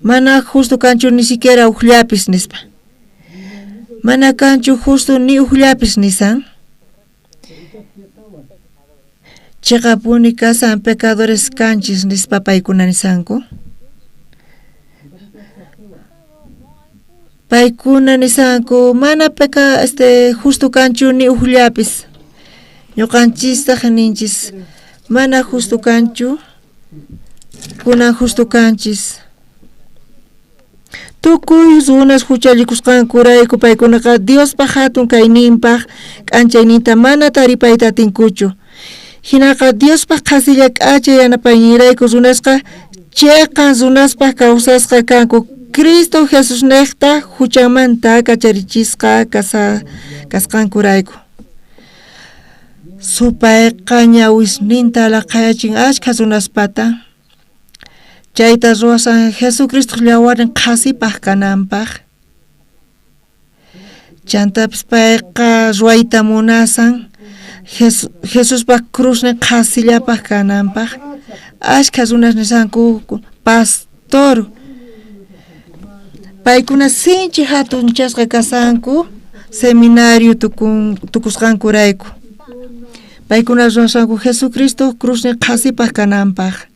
mana justo kanchu ni siquiera uqllapis nispa. Mana kanchu justo ni uqllapis nisan. Chaqapuni kasan pecadores kanchis nispa paykuna nisanku. Paykuna nisanku mana justo kanchu ni uqllapis. Ñuqanchistaq ninchis mana justo kanchu, kunan justo kanchis. Tukuy runas huchallikusqankurayku paykunaqa Diospaq hatun kayninpaq k'anchayninta mana taripayta atinkuchu. Hinaqa Diospaq qasilla k'achay yanapaynirayku runasqa chayqa runaspaq kawsasqa kanku. Cristo Jesus neqta huchanmanta kacharichisqa kasqankurayku. Supayqa ñawisninta laqayachin ashka runaspata. Chayta ruwasan Jesucristo llawarin qasipaq kananpaq. Chantapis payqa ruwayta munasan Jesuspa cruznin qasillapaq kananpaq. Ashka runas nisanku pastor. Paykuna sinchi hatunchasqa kasanku seminario tukusqankurayku. Paykuna ruwasanku Jesucristo cruznin qasipaq kananpaq.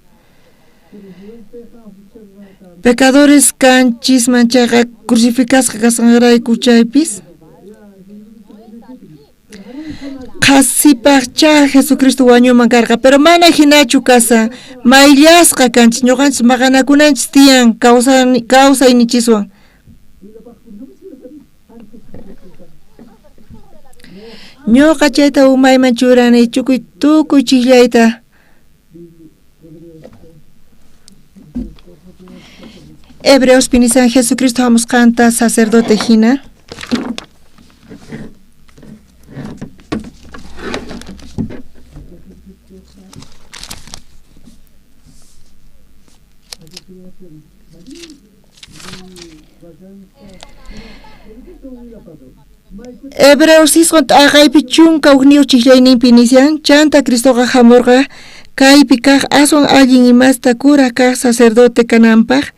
Pecadores kanchis manchaqa crucificasqa kasqanrayku chaypis. Qasipaqcha Jesucristo wañuman karqa, pero mana hinachu kasa. Mayllasqa kanchis, ñuqanchis maqanakunanchis tiyan kawsaynichiswan. Ñuqa chayta umayman churani tukuy chillayta. Hebreos pinisan Jesucristo hamusqanta sacerdote hina. Hebreos isqon t'aqaypi chunka uqniw chiklayninpi nisyan chanta Cristoqa hamurqa kaypi kaq aswan allin imasta kura kaq sacerdote kananpaq.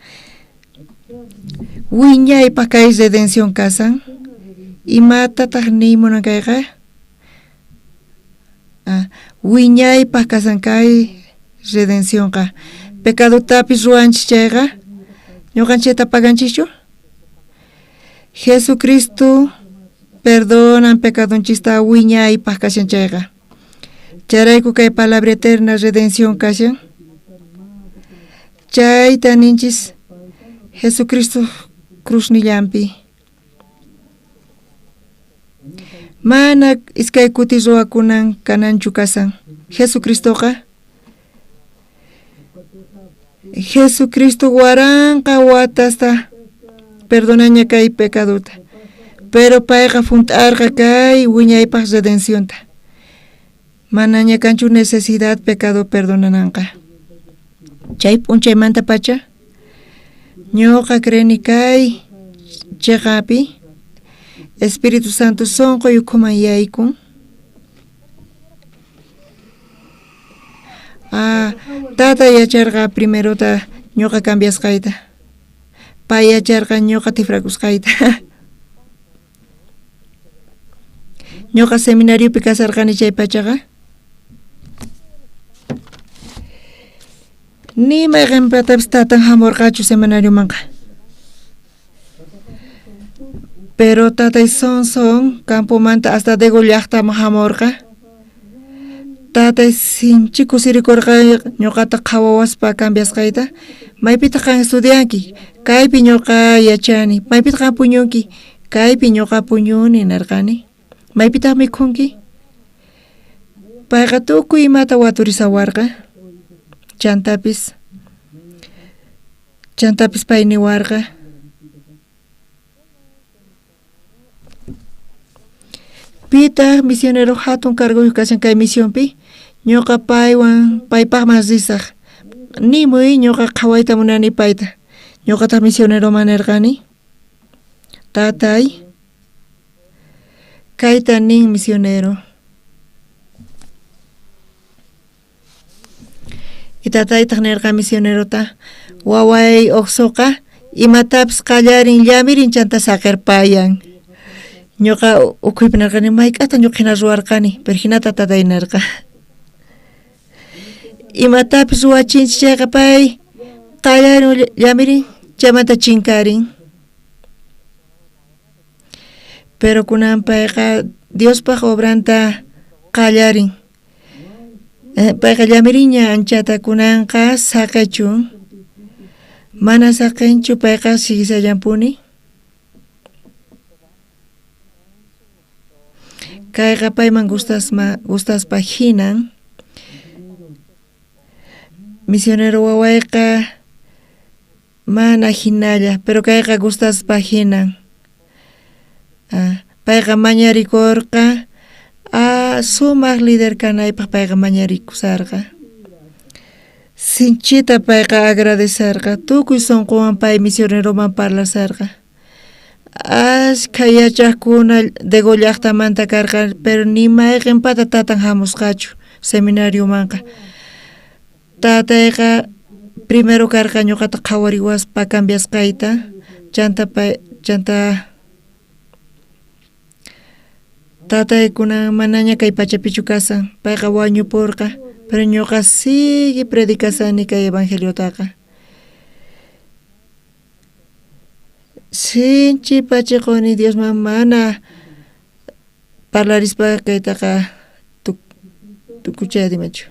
Wiñaypaq kay redención kasan. Imatataq niymunan kayqa? Wiñaypaq kasan kay redenciónqa. Pecadotapis ruwanchis chayqa. Ñuqanchayta paganchischu? Jesucristo perdonan pecadonchista wiñaypaq kashan chayqa. Charayku kay palabra eterna redención kashan. Chayta ninchis Jesucristo cruz nillampi. Mana iskay kuti ruwakunan kananchu kasan. Jesucristo waranqa watasta perdonaña kay pecadota. Pero payqa funt'arqa kay wiñaypaq redencionta. Manaña kanchu necesidad pecado perdonananqa. Chay p'unchaymanta pacha ñuqa creni kay chayqapi Espíritu Santo sonqo yukhuman yaykun. Tata yacharqa primerota ñuqa cambiasqayta. Pay yacharqa ñuqa tifrakusqayta. Ñuqa seminariopi kasarqani chay pachaqa. Ni mayqinpatapas tatan hamurqachu seminariomanqa. Pero tatay son campomanta hasta Dego llaqtaman hamurqa. Tatay sinchi kusirikurqa ñuqata qhawawaspa cambiasqayta. Maypita qan estudianki, kaypi ñuqa yachani. Maypita qan puñunki, kaypi ñuqa puñuni narqani. Maypita mikhunki. Payqa tukuy imata waturisawarqa. Chantapis pay niwarqa. Pita misionero hatun carguyuq kashan kay misionpi ñuqa paypaqman risaq. Nimuy ñuqa qhawayta munani payta. Ñuqata misionero manerqani. Tatay kayta nin misionero. Y tataytaq nirqa misionerota waway uqsuqa imatapis qallarin llamirin chanta saqirpayan. Ñuqa ukhuypi narqani mayk'ata ñuqa hina ruwarqani, pero hinata tatay narqa. Imatapis ruwachinchis chayqa pay qallarin llamirin chaymanta chinkarin. Pero kunan payqa Diospaq obranta qallarin. Payqa llamirinña anchata kunanqa saqachun. Mana saqinchu payqa sigisallampuni. Kayqa payman gustaspa hinan. Misionero wawayqa mana hinalla, pero kayqa gustaspa hinan. Payqa mañarikurqa sumaq líder kanaypaq payqa mañarikusarqa. Sinchita payqa agradecerqa, tukuy sunquwan pay misioneroman parlasarqa. Ashka yachaqkuna Dego llaqtamanta karqa, pero ni mayqinpata tatan hamusqachu seminariomanqa. Tatayqa primero karqa ñuqata qhawariwaspa cambiasqayta. Chanta tataykuna manaña kay pachapichu kasan. Payqa wañupurqa, pero ñuqa sigue predicasani kay evangeliotaqa. Sinchi pachiquni Diosman mana parlarispa kaytaqa tukuchayadimachu.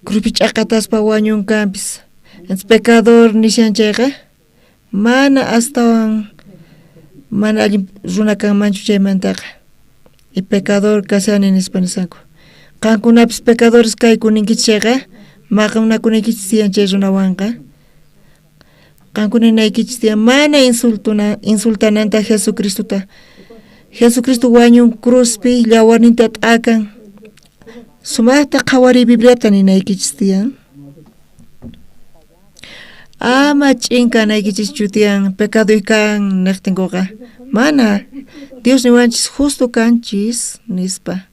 Grupi ch'aqataspa wañunkanpis. Pecador nishanchayqa mana astawan mana allin runa kanmanchu chaymantaqa. Y pecador kasani nispa nisanku. Qankunapis pecadores kaykuninkichis chayqa maqawnakunaykichis tiyan chay runawanqa. Qankuninaykichis tiyan mana insultananta Jesucristuta. Jesucristo wañun cruzpi llawarninta t'akan. Sumaqta qhawari Bibliata ninaykichis tiyan. Ama ch'inkanaykichis chutiyan pecado kan niqtinkuqa. Mana, Dios niwanchis justo kanchis nispa.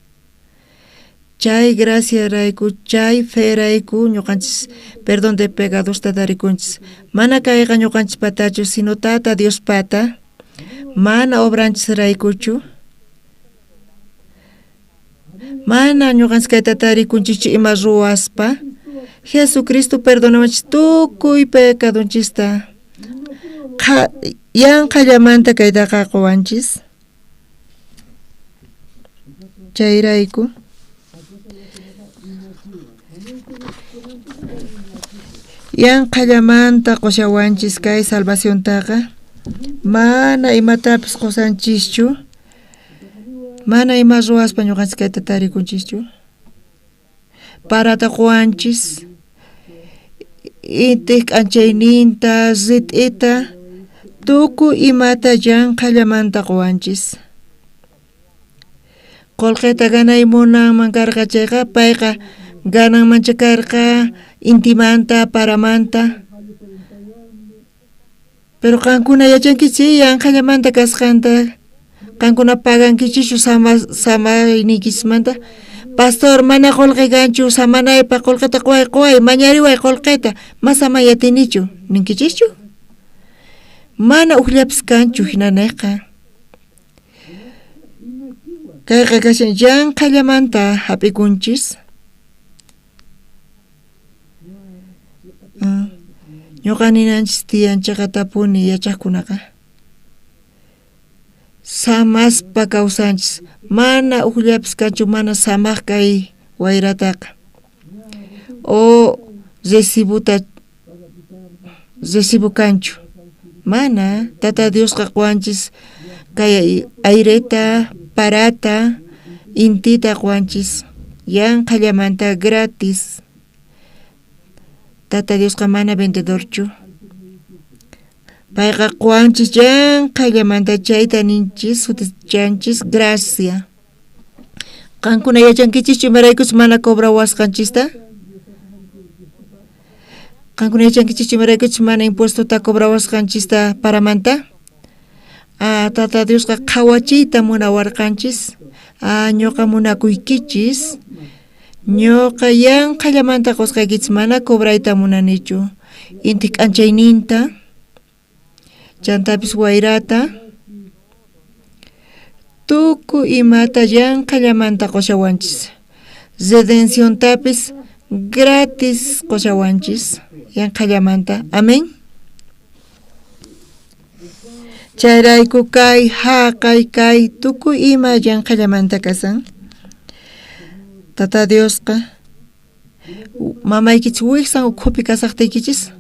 Chay gracia rayku, chay fe rayku ñuqanchis perdón de pecados tatarikunchis. Mana kayqa ñuqanchis patachu, sino tata Dios pata. Mana obranchis raykuchu. Mana ñuqanchis kay tatarikunchis ima ruwaspa. Jesucristo perdonamachis tukuy pecadonchista. Yanqallamanta kaytaqa quwanchis. Chayrayku Yanqallamanta qushawanchis kay salvación taqa mana imatapis qusanchischu mana ima ruwaspa ñuqanchis kayta tarikunchischu parata quwanchis inti k'anchayninta rit'ita tukuy imata yanqallamanta quwanchis qullqita ganay munanman karqa chayqa payqa gananmancha karqa intimanta paramanta pero qankuna yachankichis yanqallamanta kasqanta qankuna pagankichishu samayniykismanta pastor mana qullqi kanchu samanaypa qullqita quway mañariway qullqita masamayatinichu ninkichischu mana uqllapis kanchu hinanayqa kayqa kashan yanqallamanta hap'ikunchis ñuqa ninanchis tiyanchaqa tapuni yachaqkunaqa samaspa kawsanchis mana uqllapis kanchu mana samaq kay wayrataqa o recibo kanchu mana tata Diosqa quwanchis kay aireta parata intita quwanchis yanqallamanta gratis tata Diosqa mana vendedorchu payqa quwanchis yanqallamanta chayta ninchis sutichanchis gracia qankuna yachankichischu imaraykuchus mana cobrawasqanchista qankuna yachankichischu imaraykuchus mana impuestota cobrawasqanchista paramanta tata Diosqa qhawachiyta munawarqanchis ñuqa munakuykichis ñuqa yanqallamanta qusqaykichis mana cobrayta munanichu inti k'anchayninta chantapis wayrata tukuy imata yanqallamanta qushawanchis redenciontapis gratis qushawanchis yanqallamanta amén chayrayku kay haqay kay tukuy ima yanqallamanta kasan tata Diosqa mamaykichis wiksan ukhupi kasaqtaykichis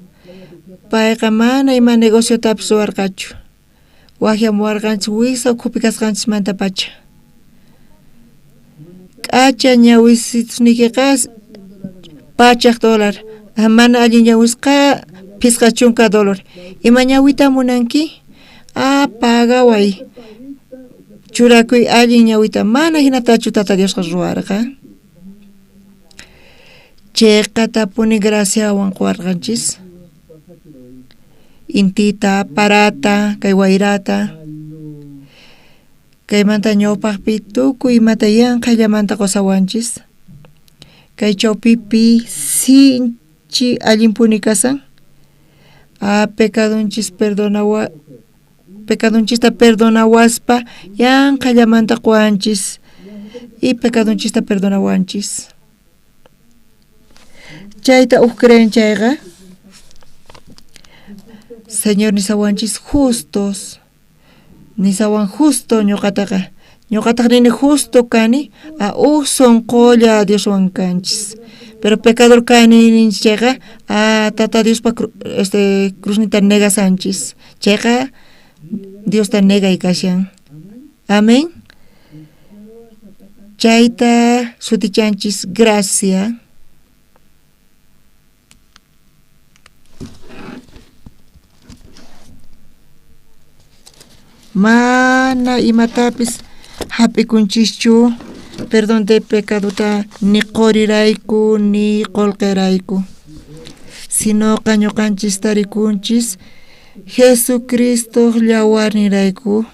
payqa mana ima negociotapis ruwarqachu waqyamuwarqanchis wiksa ukhupi kasqanchismanta pacha k'acha ñawisitunikiqa pachaq dólar mana allin ñawisqa pisqa chunka dólar ima ñawita munanki pagaway churakuy allin ñawita mana hinatachu tata Diosqa ruwarqa chayqa tapuni graciawan quwarqanchis intita parata kay wayrata kaymanta ñawpaqpi tukuy imata yanqallamanta qusawanchis kay chawpipi sinchi allimpuni kasan pecadonchista perdonawaspa yanqallamanta quwanchis y pecadonchista perdonawanchis chayta creen chayqa Señor nisawanchis justos nisawan justo ñuqataqa nini justo kani sonqolla Dioswan kanchis pero pecador kani ninchis chayqa tata Diospa cruznita negasanchis chayqa Diosta negay kashan amén chayta sutichanchis gracia mana imatapis hap'ikunchischu perdón de pecadota ni qorirayku ni qullqirayku sino ñuqanchis tarikunchis Jesucristo llawarnirayku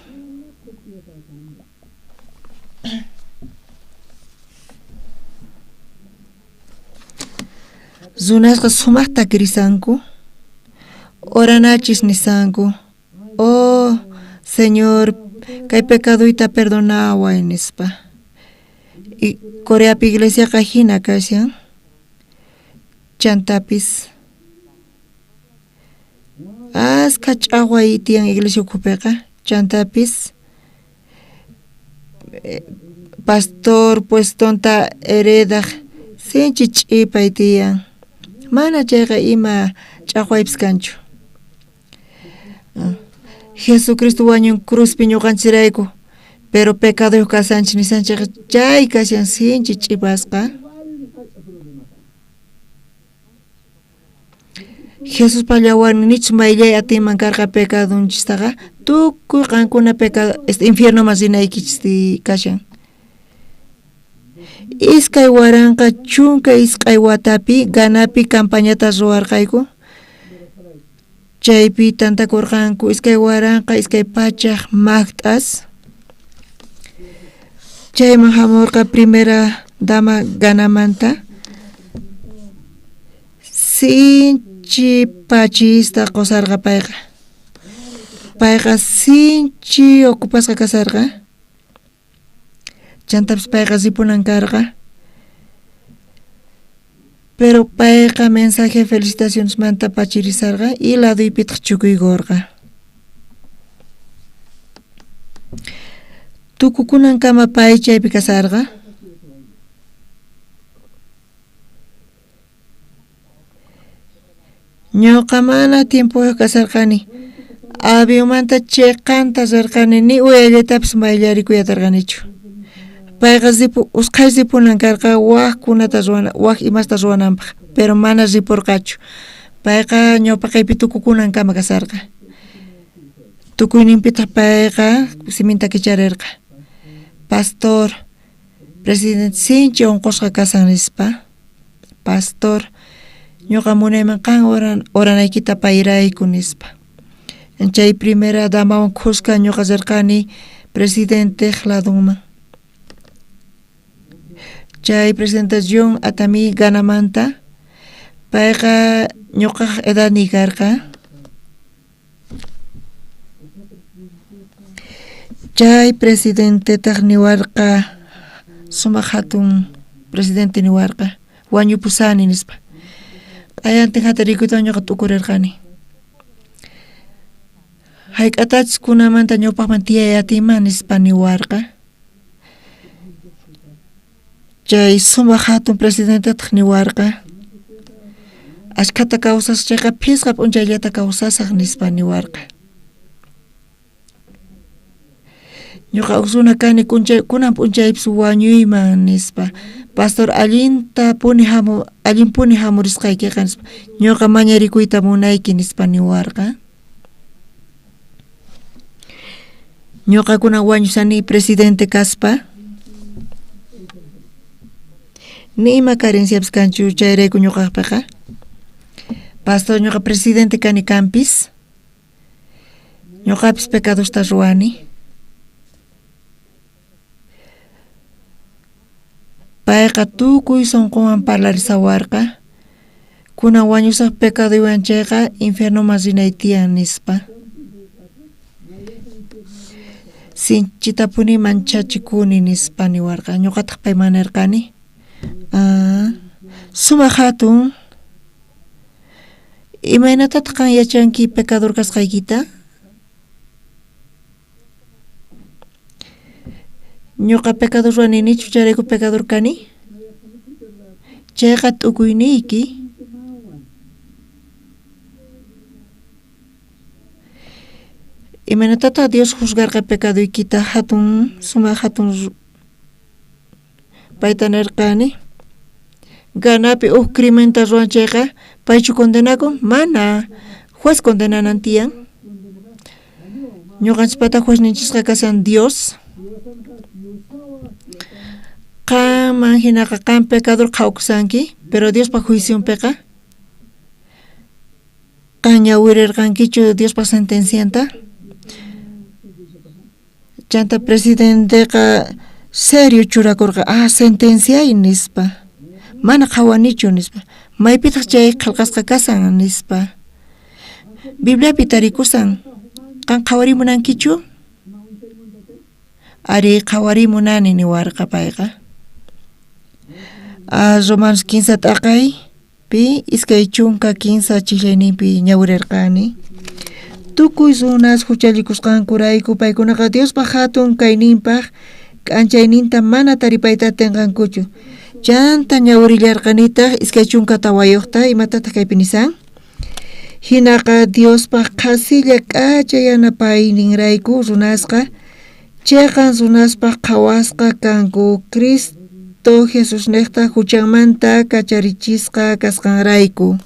runasqa sumaqta kirisanku oranachis nisanku Señor kay pecadoita perdonaway nispa y Coreapi iglesia hina kashan chantapis aska ch'away tiyan iglesia ukhupiqa chantapis pastor puestonta heredaq sinchi ch'ipay tiyan mana chayqa ima ch'aqwaypis kanchu. Jesucristo wañun cruzpi ñuqanchirayku pero pecaduyuq kasanchik nisanchik chay kashan sinchi ch'ipasqa. Jesus pallawarni nichu mayllay atiman karqa pecadunchistaqa tukuy qankuna pecado infierno mas rinaykichis kashan. Iskay waranqa chunka iskay watapi ganapi campañata ruwarqayku. Chaypi tantakurqanku iskay waranqa iskay pachaq magt'as. Chayman hamurqa primera dama ganamanta. Sinchi pachista qusarqa payqa. Payqa sinchi okupasqa kasarqa. Chantapis payqa zipunan karqa. Pero payqa mensaje felicitaciones manta pachirisarqa y laduypitaq chukuygorqa. Tukukunan kama pay chaypi kasarqa. Ñuqa mana tiempo kasarqani. Aviomanta chiqanta rirqani ni uyallatapis mayllaricuyatarqanichu. Payqa usqhay zipunan karqa waqkunata ruwana waq imasta ruwananpaq pero mana ripurqachu. Payqa ñawpa kaypi tukukunan kama kasarqa. Tukuyninpitaq payqa siminta kicharirqa. Pastor, presidente sinchi unqusqa kasan nispa. Pastor, ñuqa munayman qan oranaykita payrayku nispa. Chay primera damawan qusqa ñuqa rirqani presidente ladunman. Chay presentación atami ganamanta payqa ñuqa edadni karqa. Chay presidente taq niwarqa sumaq hatun presidente niwarqa wañupusani nispa. Ayantin hatarikuyta ñuqa tukurirqani. Hayk'atachis kunamanta ñawpaqman tiyayatima nispa niwarqa. Chay sumaq hatun presidente taq niwarqa. Ashkata kawsas chayqa phisqa p'unchayllata kawsasaq nispa niwarqa. Ñuqa uksuna kani kunan p'unchaypis wañuyman nispa. Pastor allin puni hamurisqaykiqa nispa. Ñuqa mañarikuyta munayki nispa niwarqa. Ñuqa kunan wañusani presidente kaspa. Ni ima carenciapas kanchu chayrayku ñuqaqpiqa. Pastor ñuqa presidente kani kampis. Ñuqapis pecadosta ruwani. Payqa tukuy sunquman parlarisawarqa. Kunan wañusaq pecaduywan chayqa infierno mas rinay tiyan nispa. Sinchitapuni manchachikuni nispa niwarqa. Ñuqataq paymana nirqani. Sumaq hatun imaynatataq qan yachanki pecador kasqaykita? Ñuqa pecador ruwaninichu chayrayku pecador kani? Chayqa t'ukuyniyki. Imaynatataq Dios juzgarqa pecaduykita hatun sumaq hatun payta nirqani. Ganapi crimenta ruwan chayqa paychu condenakun? Mana. Juez condenanan tiyan. Ñuqanchikpata juez ninchisqa kasan Dios. Qanman hinaqa qan pecador qhawkusanki pero Diospa juicionpiqa qan ñawirirqankichu Diospa sentencianta. Chanta presidenteqa serio churakurqa sentenciay nispa. Mana qhawanichu nispa. Maypitaq chay qillqasqa kasan nispa. Bibliapi tarikusan qan qhawarimunankichu? Ari qhawarimunani niwarqa payqa. Romanos 15 t'aqay pi iskay chunka 15 chillayninpi ñawirirqani. Tukuy runas huchallikusqankurayku paykunaqa Diospa hatun kayninpaq k'anchayninta mana taripayta tinqankuchu. Chanta ñawrillarqanitaq iskay chunka tawayuqta imatataq kaypi nisan. Hinaqa Diospa qasilla k'acha yanapayninrayku runasqa chayqa runaspa qhawasqa kanku Cristo Jesus niqta huchanmanta kacharichisqa kasqanrayku.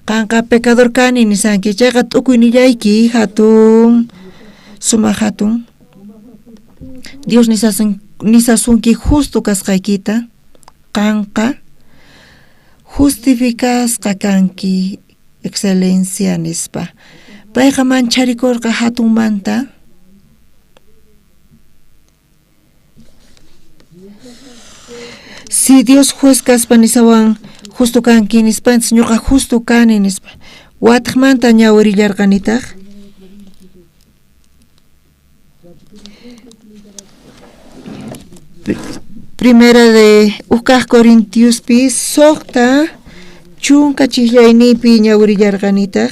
Qanqa pecador kani nisanki chayqa t'ukuynillayki hatun sumaq hatun. Dios nisasunki justo kasqaykita qanqa justificasqa kanki excelencia nispa. Payqa mancharikurqa hatunmanta si Dios juez kaspa nisawan justo kanki nispa ñuqa justo kani nispa wataqmanta ñawirillarqanitaq Primera de Ukaj Corintios pi soqta chunka chillaynipi ñawirillarqanitaq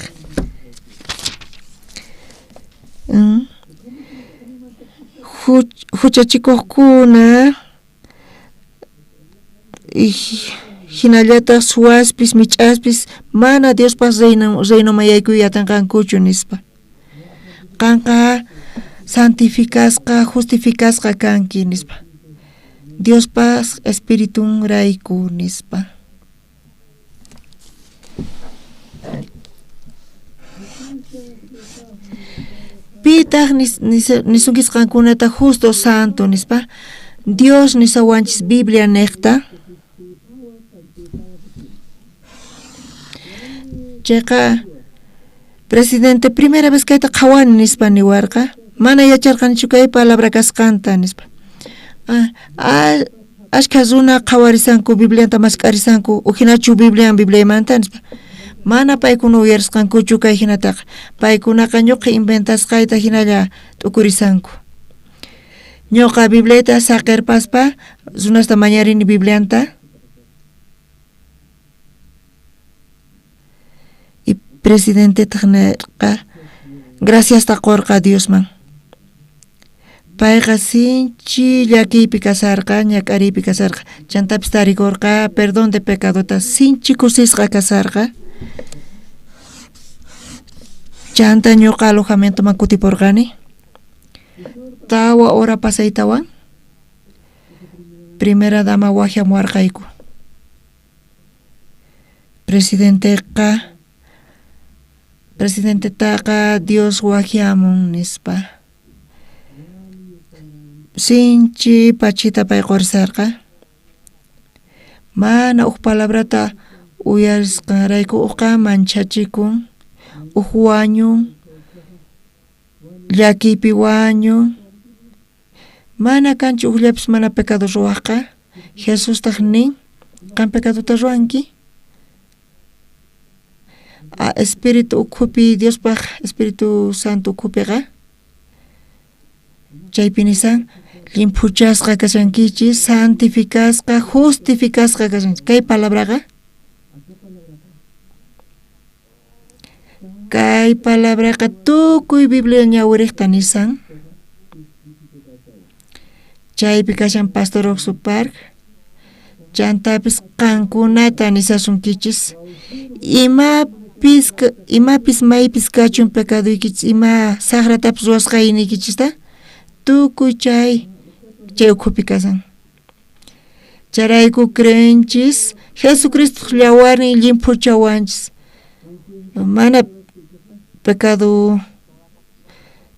huchachikuqkuna hinallataq suwaspis mich'aspis mana Diospas reynomayaykuyllatanqankuchu nispa qanqa santificasqa justificasqa kanki nispa Diospas espiritun rayku nispa pitaq nisunkichqankunata justo santo nispa Dios nisawanchis Biblia niqta chayqa presidente primera vez kayta qhawani nispa niwarqa mana yacharqanichu kay palabra kasqanta nispa ashka runa qhawarisanku Biblianta maskharisanku uhinachu Bibliamanta nispa mana paykuna uyarisqankuchu kay hinataqa paykunaqa ñuqa inventasqayta hinalla t'ukurisanku ñuqa Bibliata saqirpaspa runasta mañarini Biblianta y presidente taqqa gracias taqorqa Diosman payqa sinchi llakiypi kasarqa ñak'ariypi kasarqa chantapis tarikurqa perdón de pecadota sinchi kusisqa kasarqa chanta ñuqa alojamientoman kutipurqani tawa hora pasaytawan primera dama waqhamuwarqayku presidente taqa Dios waqhamun nispa sinchi pachita pay qorisarqa mana palabrata uyarisqanrayku manchachikun wañun llakiypi wañun mana kanchu llapis mana pecado ruwaqqa Jesus taq nin qan pecadota ruwanki espíritu ukhupi Diospaq Espíritu Santo ukhupiqa chaypi nisan limpuchasqa kashankichis santificasqa justificasqa kashanchis kay palabraqa kay palabraqa tukuy Biblia ñawiriqta nisan chaypi kashan Pastor Oxo Park chantapis qankunata nisasunkichis imapis maypis kachun pecaduykichis ima saqratapis ruwasqaynikichista tukuy chay ukhupi kasan charayku creenchis Jesucristo llawarni limpuchawanchis mana pecado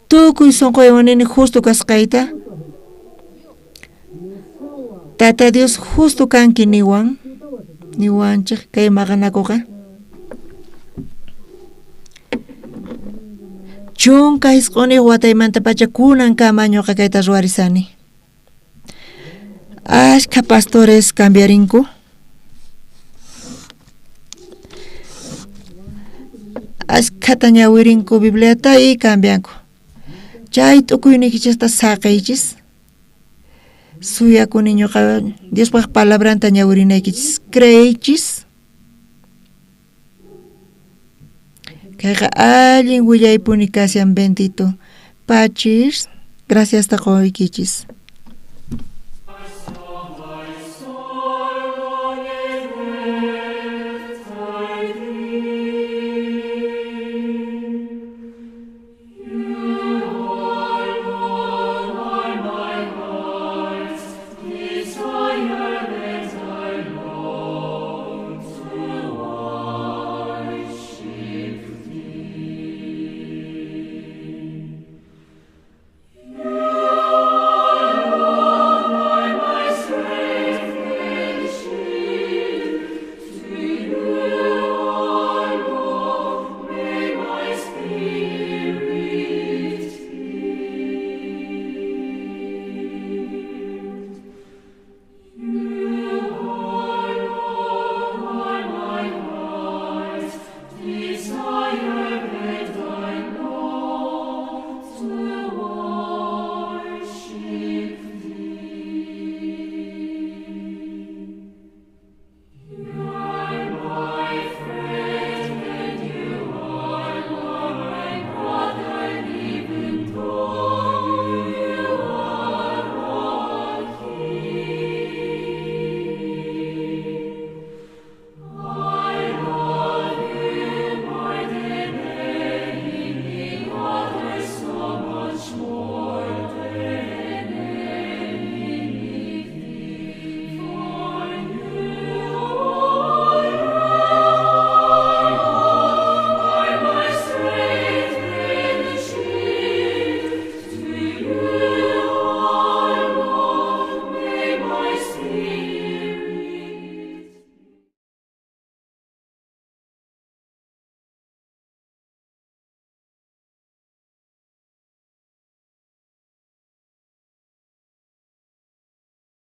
tukuy sonqoywanini justo kasqayta Tata Dios justo kanki niwanchik kay maqanakuqa chunka hisq'uni wataymanta pacha kunankama ñuqa kayta ruwarisani ashka pastores cambiarinku ashkata ñawirinku Bibliata y cambianku chay t'ukuynikichista saqaychis suyakuni ñuqa Diospaq palabranta ñawirinaykichis creychis kayqa allin willaypuni kasyan bendito pachis gracias taqoykichis